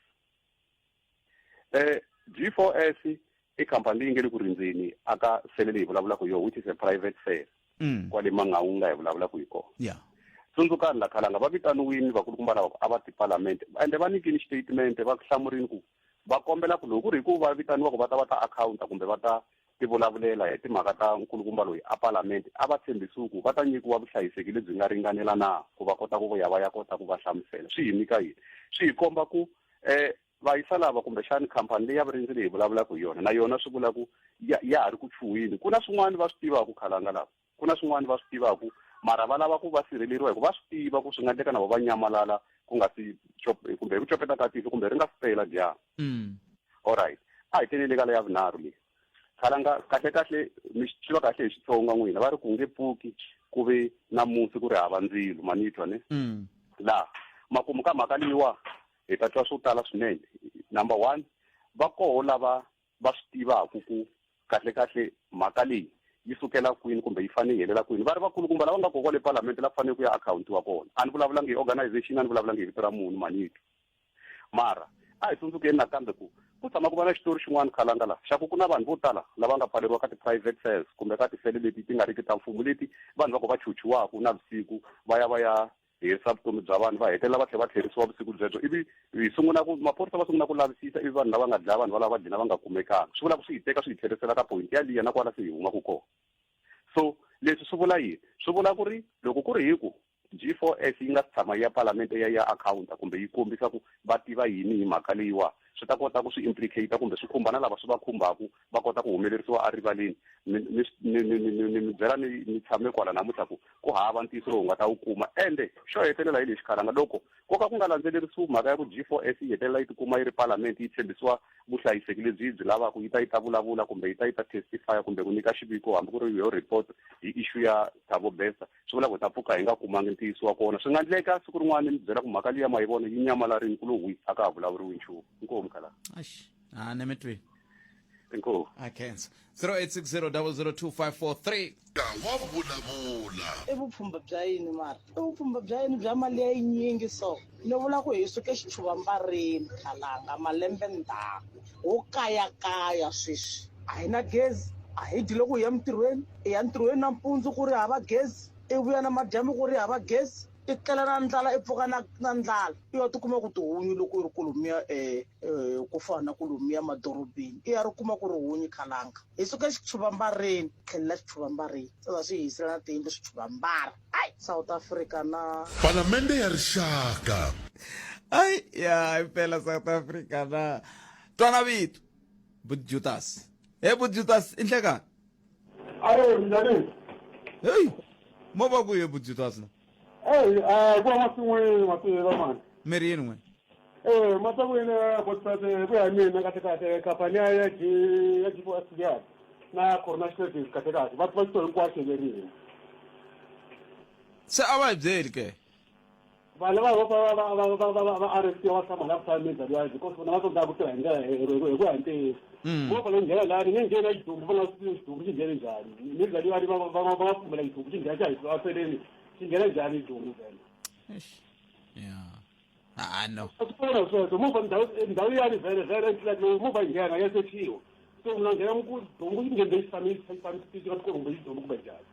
G4S i khampani leyi nge le ku rindzeni aka sele leyi hi vulavulaka yo which is a private sale kwale Mangaung la hi vulavulaka hi kona tsundzukani la Khalanga va vitaniwini vakulukumba lava a va tiparlamente ende va nyikini statement va hlamurini ku va kombela ku loko ku ri ku va vitaniwa ku va ta accounta kumbe va ta tivulavulela hi timhaka ta nkulukumba loyi a parlamente a va tshembisi ku va ta nyikiwa vuhlayiseki lebyi nga ringanela na ku va kota ku va ya kota ku va hlamusela swi hi nyika yini swi hi komba ku vayisa lava kumbexani khampani leyi ya vurindzi leyi hi vulavulaka hi yona na yona swi vula ku ya ha ri ku chuhini ku na swin'wana va swi tivaka Khalanga lava ku na swin'wana va swi tivaka mara va lava ku va sirheleriwa hi ku va swi tiva ku swi nga endleka na vo va nyamalala ku nga si kumbe hi ku copeta ka tihlo kumbe ri nga si pela dyambu alright a hi tenele ka leya vunharhu leyi Khalanga kahle mi swi va kahle hi Xitsonga n'wina va ri ku nge pfuki ku ve na musi ku ri hava ndzilo manitwa ne laha makumu ka mhaka leyiwa hi ta twa swo tala swinene number 1 va koho lava va swi tivaka ku kahle mhaka leyi yi sukela kwini kumbe yi fanele helela kwini va ri vakulukumba lava nga koho kwale parliament la fanele ku ya account wa kona a ni vulavulangi hi organization a ni vulavulangi hi vito ra munhu manito mara a hi tsundzukeni nakambe ku tshama ku va na xitori xin'wana Khalanga laha xa ku na vanhu vo tala lava nga pfaleriwa ka ti-private cells kumbe ka tifele leti ti nga riki ta mfumo leti vanhu va ko va chuchiwaka na vusiku va ya herisa vutomi bya vanhu va hetelela va tlhela va tlherisiwa vusiku byebyo ivi hi sungula ku maphorisa va sungula ku lavisisa ivi vanhu lava nga dlaya vanhu valava va dlina va nga kumekanga swi vula ku swi hi teka swi hi tlherisela ka point yaliya na kwala se hi humaka kona so leswi swi vula yini swi vula ku ri loko ku ri hi ku G4S yi nga tshama ya parliament ya account kumbe yi kombisa ku va tiva yini hi mhaka leyiwa swi ta kota ku swi implicate kumbe swi khumbana lava swi va khumbaku va kota ku humelerisiwa erivaleni ni byela ni tshame kwala namuntlha ku hava ntiyiso lowu nga ta wu kuma ende xo hetelela hi lexi khalanga loko koka ku nga landzelerisiwi mhaka ya ku G4S yi hetelela yi tikuma yi ri parliament yi tshembisiwa vuhlayiseki lebyi byi lavaka yi ta vulavula kumbe yi ta testify kumbe ku nyika xiviko hambi ku ri yo report hi issue ya Thabo Bester swi vula ku ta pfuka hi nga kumangi ntiyiso wa kona swi nga endleka siku rin'wana ni byela ku mhaka liya ma yi vona yi nyamalarini ku lowu a ka ha vulavuriwi nchumu inkomu khalanga nemetweni inkomu I can't 0860002543 wa vulavula I vupfhumba bya yini mara I vupfhumba bya yini bya mali ya yinyingi so ni vula ku hi suke xitshuvambareni khalanga malembe ndzhaku wo kayakaya sweswi a hi na gezi a hi dyi loko hi ya mintirhweni hi ya ntirhweni nampundzu ku ri hava gezi I vuya na madyambu ku ri hava gezi I tlela na ndlala I pfuka na ndlala I ya tikuma ku tihunyi loko I ri kulumiya ku fana na kulumiya madorobeni I ya ri kuma ku ri hunyi khalanga hi suka xitshuvambareni tlhelela xitshuvambareni sasa swi hisela na tiyindlu switshuvambara ai South Africa na palamende ya rixaka ai ya impela South Africa na twana vitu Budjutas Budjutas inhlekani ayo njani hey moba kuye Budjutas na kwa masin'wini matirha mani miri yini n'we masin'wini kotsate ku ya mina kahle khampani ya G4S ya na Corona Service kahle va swi hinkwaswo lerini se a va hi byeli ke vanhu va arrestiwa va tshama la ku tshama mindzari because vona va tsandzaka ku tirha hi ndlela hi ku ya ntiyiso movha leyi nghena laha ni nge nghena xidumbu vona xidumbu xi nghene njhani mindzari va pfumela xidumbu xi nghena xa hi aseleni xi nghena njhani xidumbu vele no asipona sweswo movha ndhawu yani vele like movha yi nghena ya sechiwa so mna nghena xidumbu xi nghene xifambisika kumbe xidumbu kumbe njhani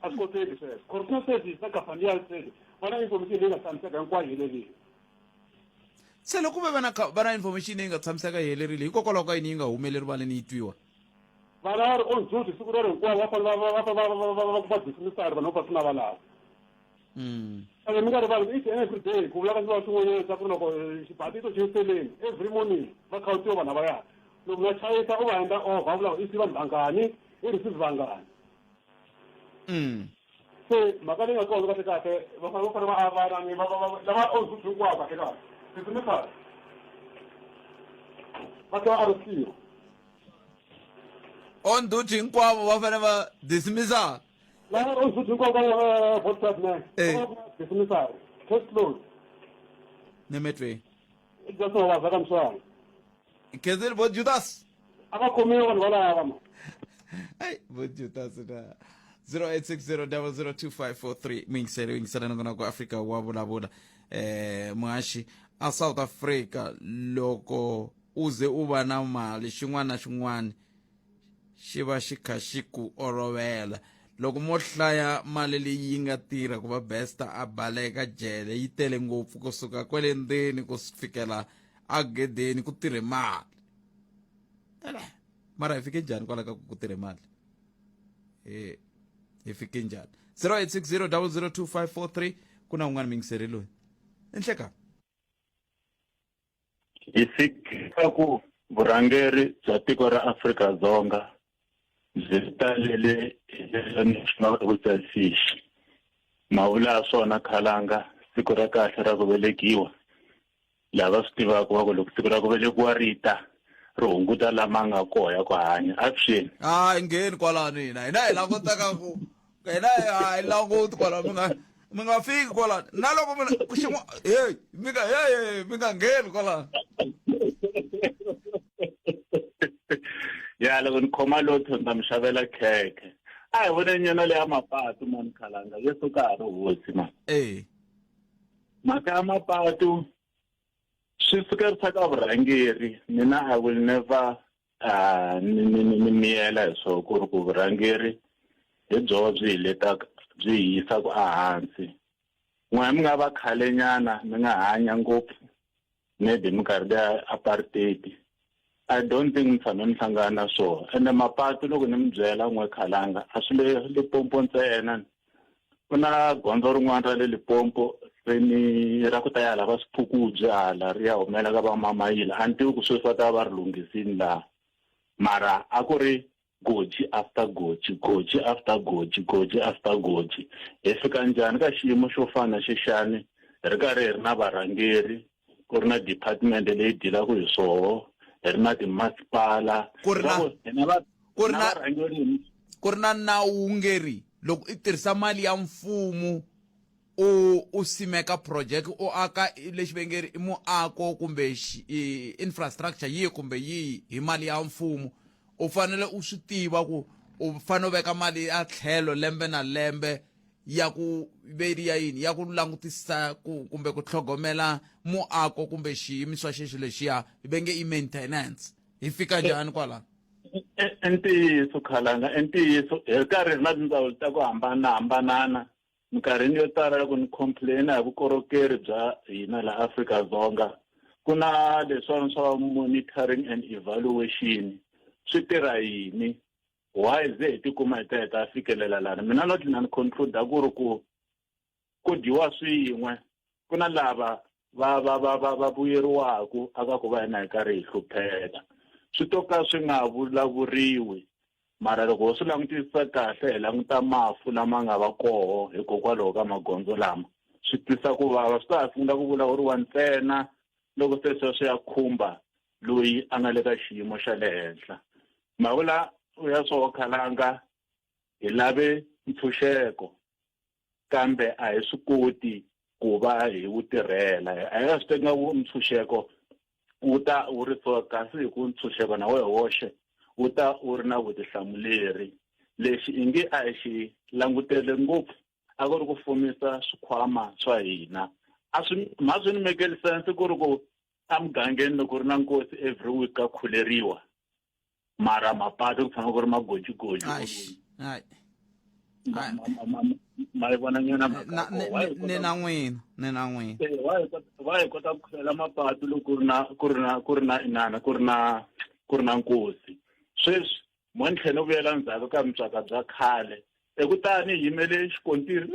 a swi koteki sweswo Corona Service na khampani ya service va na information leyi nga tshamiseka hinkwayo helerile se loko va na information leyi nga tshamiseka yi helerile hikokwalaho ka yini yi nga humeleri valeni yi twiwa vana va ri on duty siku rero hinkwawo va fanele va dismissari vanhu va pfuna valava kambe mi nga rivali each and every day ku vulaka swiva swin'wanyana swa ku ri loko xibatito xi seleni every morning va khawutiwa vanhu lavaya loko nga chayisa u va endla over a vulaka i siva vangani i receive vangani se mhaka leyi nga kona kahle va fanele va avanani lava on duty hinkwavo kahle dismissari va tlhela va arrestiwa on duty hinkwavo va fanele va dismissa lava on duty hinkwavo ka botsat na dismissari case closed nemetweni just va vaka mswana kezeli Budjutas a va khomiwa vanhu valava ma ai Budjutas na 0860002543 mingisele ngona ku Afrika wa vulavula muhashi a South Africa loko uze u va na mali xin'wana na xin'wana xi va xi kha xi ku olovela loko mo hlaya mali leyi yi nga tirha ku va Bester a baleka jele yi tele ngopfu kusuka kwele ndzeni ku fikela a gedeni ku tirhe mali mara hi fike njhani kwala ka ku tirhe mali hi fike njhani 0860002543 ku na un'wana mingiseri loyi enhleka hi fika ku vurhangeri bya tiko ra Afrika-Dzonga byi talele national selfish mavula swona khalanga siku ra kahle ra ku velekiwa lava swi tivaka va ku loko siku ra ku velekiwa rita ri hunguta lama nga koho ya ku hanya avuxeni ngheni kwalano hina hi langutaka ku hina hi languti kwalano mi nga fiki kwalano na loko mi nga ngheni kwalano ya loko ni khoma lotho ndza mi xavela khekhe a hi vone nyana leya mapatu mani khalanga yesu ka ha ri hosi ma mhaka ya mapatu swi fikerisa ka vurhangeri mina I will never ni miyela hi swo ku ri ku vurhangeri hi byoho byi hi letaka byi hi yisaka ehansi n'wana mi nga va khale nyana mi nga hanya ngopfu maybe minkarhi leya apartheid I don't think ni tshame ni hlangana na swona ende mapatu loko ni mi byela n'we khalanga a swi le Limpopo ntsena ku na gondzo rin'wana ra le Limpopo reni ra ku tayala va swipfukudya hala ri ya humela ka vamamayila a ni tivi ku sweswi va ta va ri lunghisini laha mara a ku ri goji after goji after goji after goji hi fika njhani ka xiyimo xo fana xexani hi ri karhi hi ri na varhangeri ku ri na department leyi dilaka hi swoho hi ri na timasipala ku ri na nawungeri loko i tirhisa mali ya mfumo u simeka project u aka lexi vengeri i muako kumbe infrastructure yihi kumbe yihi hi mali ya mfumo u fanele u swi tiva ku u fanele u veka mali ya tlhelo lembe na lembe ya ku veri ya yini ya ku langutisa kumbe ku tlhogomela muako kumbe xiyimiso xexo lexiya venge i maintenance hi fika njhani kwala ntiyiso khalanga ntiyiso hi karhi na tindzawulo ta ku hambanahambana minkarhini yo tala loko ni complain hi vukorhokeri bya hina la Afrika-Dzonga ku na leswiwani swa monitoring and evaluation swi tirha yini why ze hi tikuma hi ta fikelela lana mina no tlhela ni conclude ku ri ku dyiwa swin'we ku na lava va vuyeriwaku aka ku va hina hi karhi hi hlupheka swi to ka swi nga vulavuriwi mara loko swi langutisa kahle hi languta mafu lama nga va koho hikokwalaho ka magondzo lama swi tisa ku vava swi ta ha sungula ku vulavuriwa ntsena loko se swi ya khumba loyi a nga le ka xiyimo xa le henhla mavula ya swo khalanga hi lave ntshunxeko kambe a hi swi koti ku va hi wu tirhela a hi swi teka ntshunxeko wu ta wu ri so kasi hi ku ntshunxeko na wehe woxe wu ta wu ri na vutihlamuleri lexi i nge a hi xi langutele ngopfu a ku ri ku fumisa swikhwama swa hina a swi ni make sense ku ri ku a mugangeni loko ri na nkosi every week ka khuleriwa mara mapatu ku tshama ku ri magojigoji ma vona nyana ni na n'wina wa hi kota ku khela mapatu loko ku ri na nkosi sweswi mo ni tlhela vuyela ndzhaku ka mitswaka bya khale ekutani hi yimele xikontiri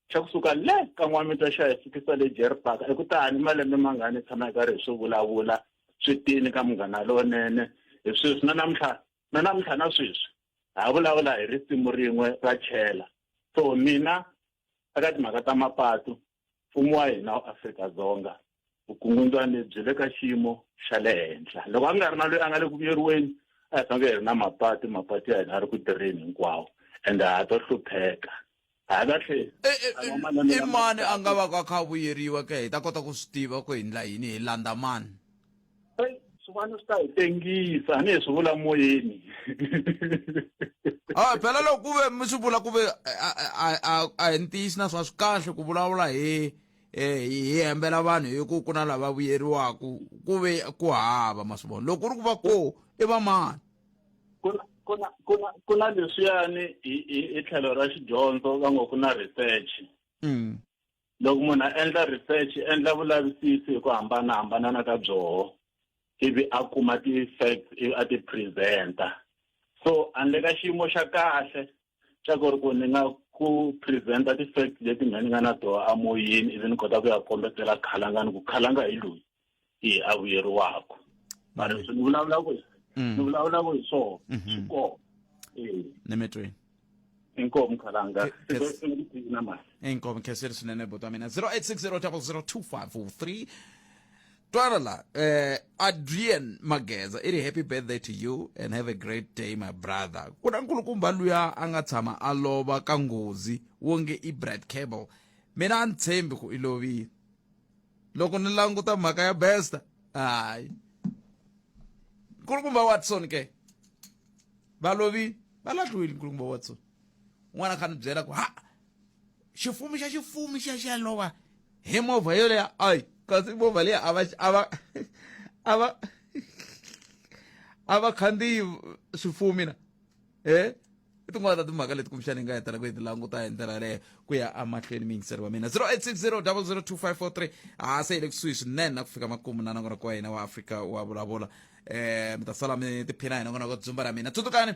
xa kusuka le ka n'wamita xa hi fikisa le Jerry Park ekutani malembe mangani tshama hi karhi hi swi vulavula swi tini ka munghana lowunene hi sweswi na namuntlha na sweswi ha vulavula hi risimu rin'we ra chela so mina eka timhaka ta mapatu mfumo wa hina wa Afrika-Dzonga vukungundzwani byi le ka xiyimo xa le henhla loko a nga ri na loyi a nga le ku vuyeriweni a hi fange hi ri na mapatu ya hina a ri ku tirheni hinkwawo ende ha to hlupheka ha kahle i mani a nga va ka kha vuyeriwa ke hi ta kota ku swi tiva ku hi ndla yini hi landa mani swin'wana swi ta hi tengisa ni hi swi vula moyeni phela loko ku ve mi swi vula ku ve a hi ntiyisi naswona swi kahle ku vulavula hi hembela vanhu hi ku na lava vuyeriwaku ku ve ku hava ma swi vona loko ku ri ku va ko i va mani ku na leswiyani hi tlhelo ra xidyondzo va ngo ku na research loko munhu a endla research endla vulavisisi hi ku hambanahambana ka byoho ivi a kuma ti-facts a ti-presenta so handle ka xiyimo xa kahle xa ku ri ku ni nga ku presenta ti-facts leti ni nga na toho amoyeni ivi ni kota ku ya kombetela khalanga ni ku khalanga hi loyi a vuyeriwaka mara ni vulavula ku hi swona swi kona ni mi twini inkomo khalanga inkomo kheseri swinene buti wa mina 0860002543 Twanala, Adrian Mageza, iri happy birthday to you and have a great day, my brother. Kuna nkulukumba luya anga tshama aloba ka ngozi wonge i Brad Cable. Mina a ni tshembi ku i lovile. Loko ni languta mhaka ya Besta, hayi. Nkulukumba Watson ke. Va lovile, va lahliwile nkulukumba Watson. N'wana kha ni byela ku xifumi xa lova hi movha yoleya ayi. Kasi movha leyi a va khandziyi swifumi na i tin'wana ta timhaka leti kumbexani hi nga hetela ku hi ti languta hi ndlela leyo ku ya amahlweni miyingiseri wa mina 0860002543 se hi le kusuhi swinene na ku fika makumu na nongonoko wa hina wa Afrika wa vulavula mi ta sala mi tiphina hi nongonoko dzumba ra mina tsutsukani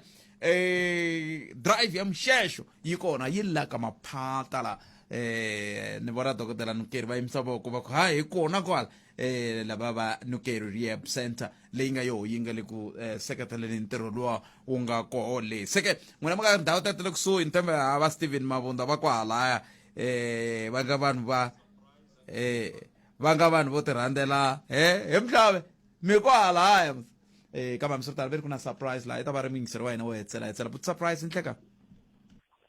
drive ya mxexo yi kona yi la ka-Maphata la ni vona dokodela Nukeri va yimisa voko va ku ha hi kona kwala lava va Nukeri Rehab Center leyi nga yo yi nga le ku seketeleni ntirho luwa wu nga koho le seke n'wina mi nga ndhawu tetele kusuhi ni tembe va Steven Mavunda va kwahalaya va nga vanhu va nga vanhu vo ti rhandzela he mhlave mi kwahalaya kambe mi swi tala ve ri ku na surprise laha i ta va ri mingiseri wa hina wo hetsela but surprise ni hleka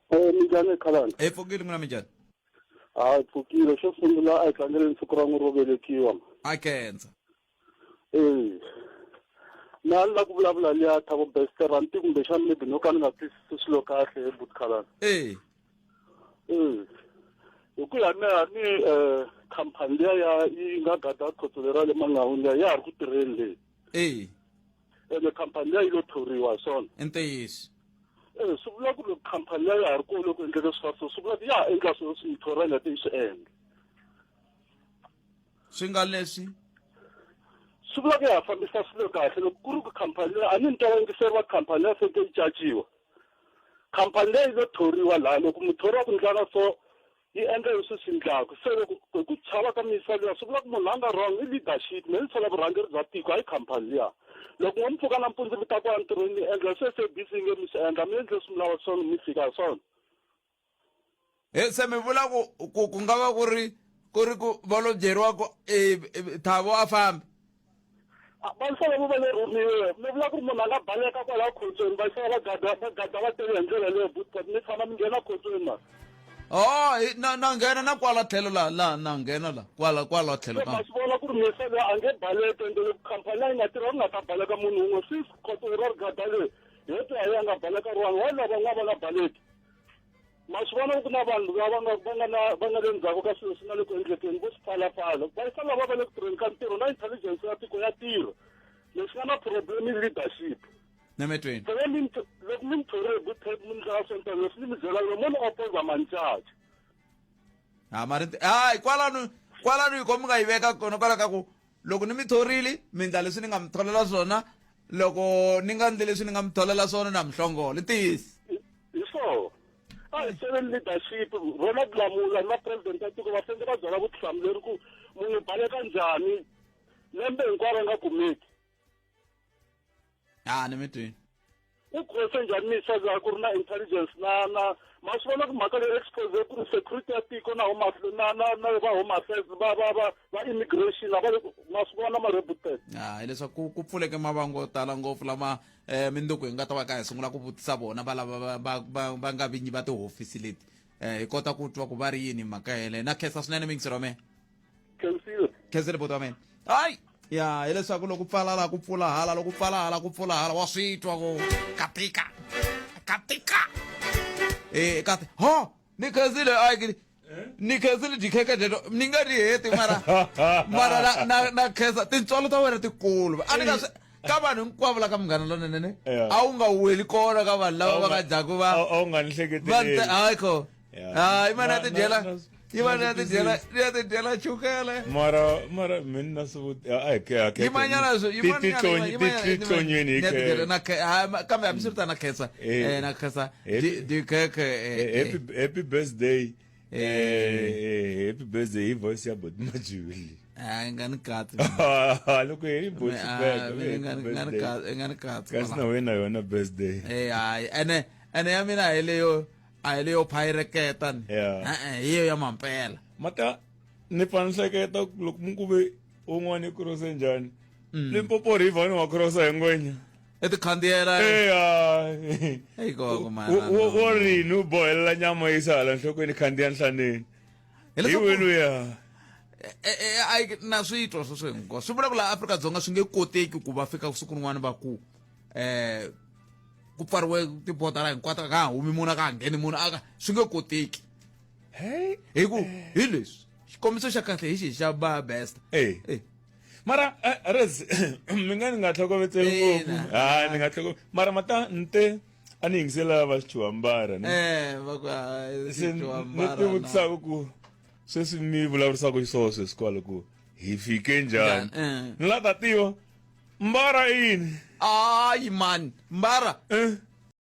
minjhani Xipalani pfukile n'wina minjhani pfukile xo sungula a hi tlangeleni siku ra n'wi ro velekiwa a kenza na ni la ku vulavula liya Thabo Best ranti kumbexani maybe no ka ni nga twisisi swilo kahle but Xipalani hi ku ya ni khampani liya yi nga gada khotso ra le Mangaung liya ya ha ri ku tirheni leyi ene khampani liya yi lo thoriwa swona ntiyiso swi vula ku loko khampani liya ya ha ri kona loko endleke swifaniso swi vula ku ya ha endla swilo swi thoriwa nga ti yi swi endla swi nga leswi swi vula ku ya ha fambisa swilo kahle loko ku ri ku khampani leyi a ni ta yingiseri va khampani leyi feke yi caciwa khampani leyi lo thoriwa laha loko muthori wa ku ndlaka so yi endla leswi swi endlaka se loko ku chava ka misa liya swi vula ku munhu a nga wrong i leadership me ni thola vurhangeri bya tiko hayi khampani liya loko n'wa mi pfuka nampundzu mi ta kwala ntirhweni ni endla se busy nge mi swi endla mi endle swi mi lava swona mi fika hi swona se mi vula ku nga va ku ri ku va lo byeriwa ku Thabo a fambi vaisala vo va le rhumiwe mi vula ku ri munhu a nga baleka kwalaha khotsweni vaisala va gada va tele hi ndlela leyo but mi tshama mi nghena khotsweni ma na nghena na kwala tlhelo la na nghena la kwala tlhelo ma swi vona ku ri misele a nge baleka ende loko khampani leyi nga tirha ku nga ta baleka munhu un'we swi khotsweni ra ri gada leyi hi ti a yi a nga baleka riwanga wa lava nga va nga baleki ma swi vona ku na vanhu va nga le ndzhaku ka swilo swi nga le ku endlekeni vo swi pfalapfala vaisala va va le ku tirheni ka ntirho na intelligence ya tiko ya tirha leswi nga na problem i leadership nemetweni loko mi mi thore hi vutheki mi ndlela swenta leswi ni mi byela yo munhu opoza mancaci kwalano hi ko mi nga yi veka kona kwala ka ku loko ni mi thorile mi ndla leswi ni nga mi tholela swona loko ni nga ndli leswi ni nga mi tholela swona na mi hlongola ntiyisi hi swona a hi seven leadership rona Vulavula na president ya tiko va fanele va byala vutihlamuleri ku munhu baleka njhani lembe hinkwaro nga kumeki nemetweni u khose njhani misa za ku ri na intelligence na ma swi vona ku mhaka leyi expose ku ri security ya tiko na va home affairs va immigration ma swi vona ma reputed hileswaku ku pfuleke mavango yo tala ngopfu lama mindzuku hi nga ta va ka hi sungula ku vutisa vona va lava va nga vinyi va tihofisi leti hi kota ku twa ku va ri yini mhaka yeleyo na khensa swinene mingisero wa mena khensile boti wa mena hayi ya hileswaku loko pfala ku pfula hala loko pfala ku pfula hala wa swi twa ku katika ni khensile ni khensile dikheke deto ni nga ri heti mara na khensa tintswalo ta wena tikulu a ni nga ka vanhu hinkwavo la ka munghana lonene a wu nga weli kona ka vanhu lava va nga jaku a wu nga ni hleketeli hayiko imana ya tidyela ya tidyela chukele mara mini na titlonyeni kambe hambi swi ri ta na khensa na khensa dikheke happy birthday happy birthday hi voice ya boti Majuli nga ni katsi loko hi voice nga ni katsi kasi na wena yona birthday ene ya mina hi leyo phayireketa hi yo ya mampela mata ni panihleketa loko mukuve un'wana i kurose njhani Limpopo river ni wa kurosa hi ngwenya etikhandiyela wo rini u bohelela nyama yi sala nhlokweni khandiya nhlaneni hi weluya na switwa sweswo hinkwaswo swi vula ku laha Afrika-Dzonga swi nge koteki ku va fika siku rin'wana va ku pfariwe tibodara hinkwato ka ha humi munhu ka ha ngheni munhu swi nge koteki hi ku hi leswi xikombiso xa kahle hi xi xa ba best mara res mi nga ni nga tlhokovetseli ngopfu ni nga mara mata nte a ni yingisela va xichuhambara ni tivutisaka ku sweswi mi vulavurisaka xiswo sweswi kwala ku hi fike njhani ni la ta tiva mbara i yini mani mbara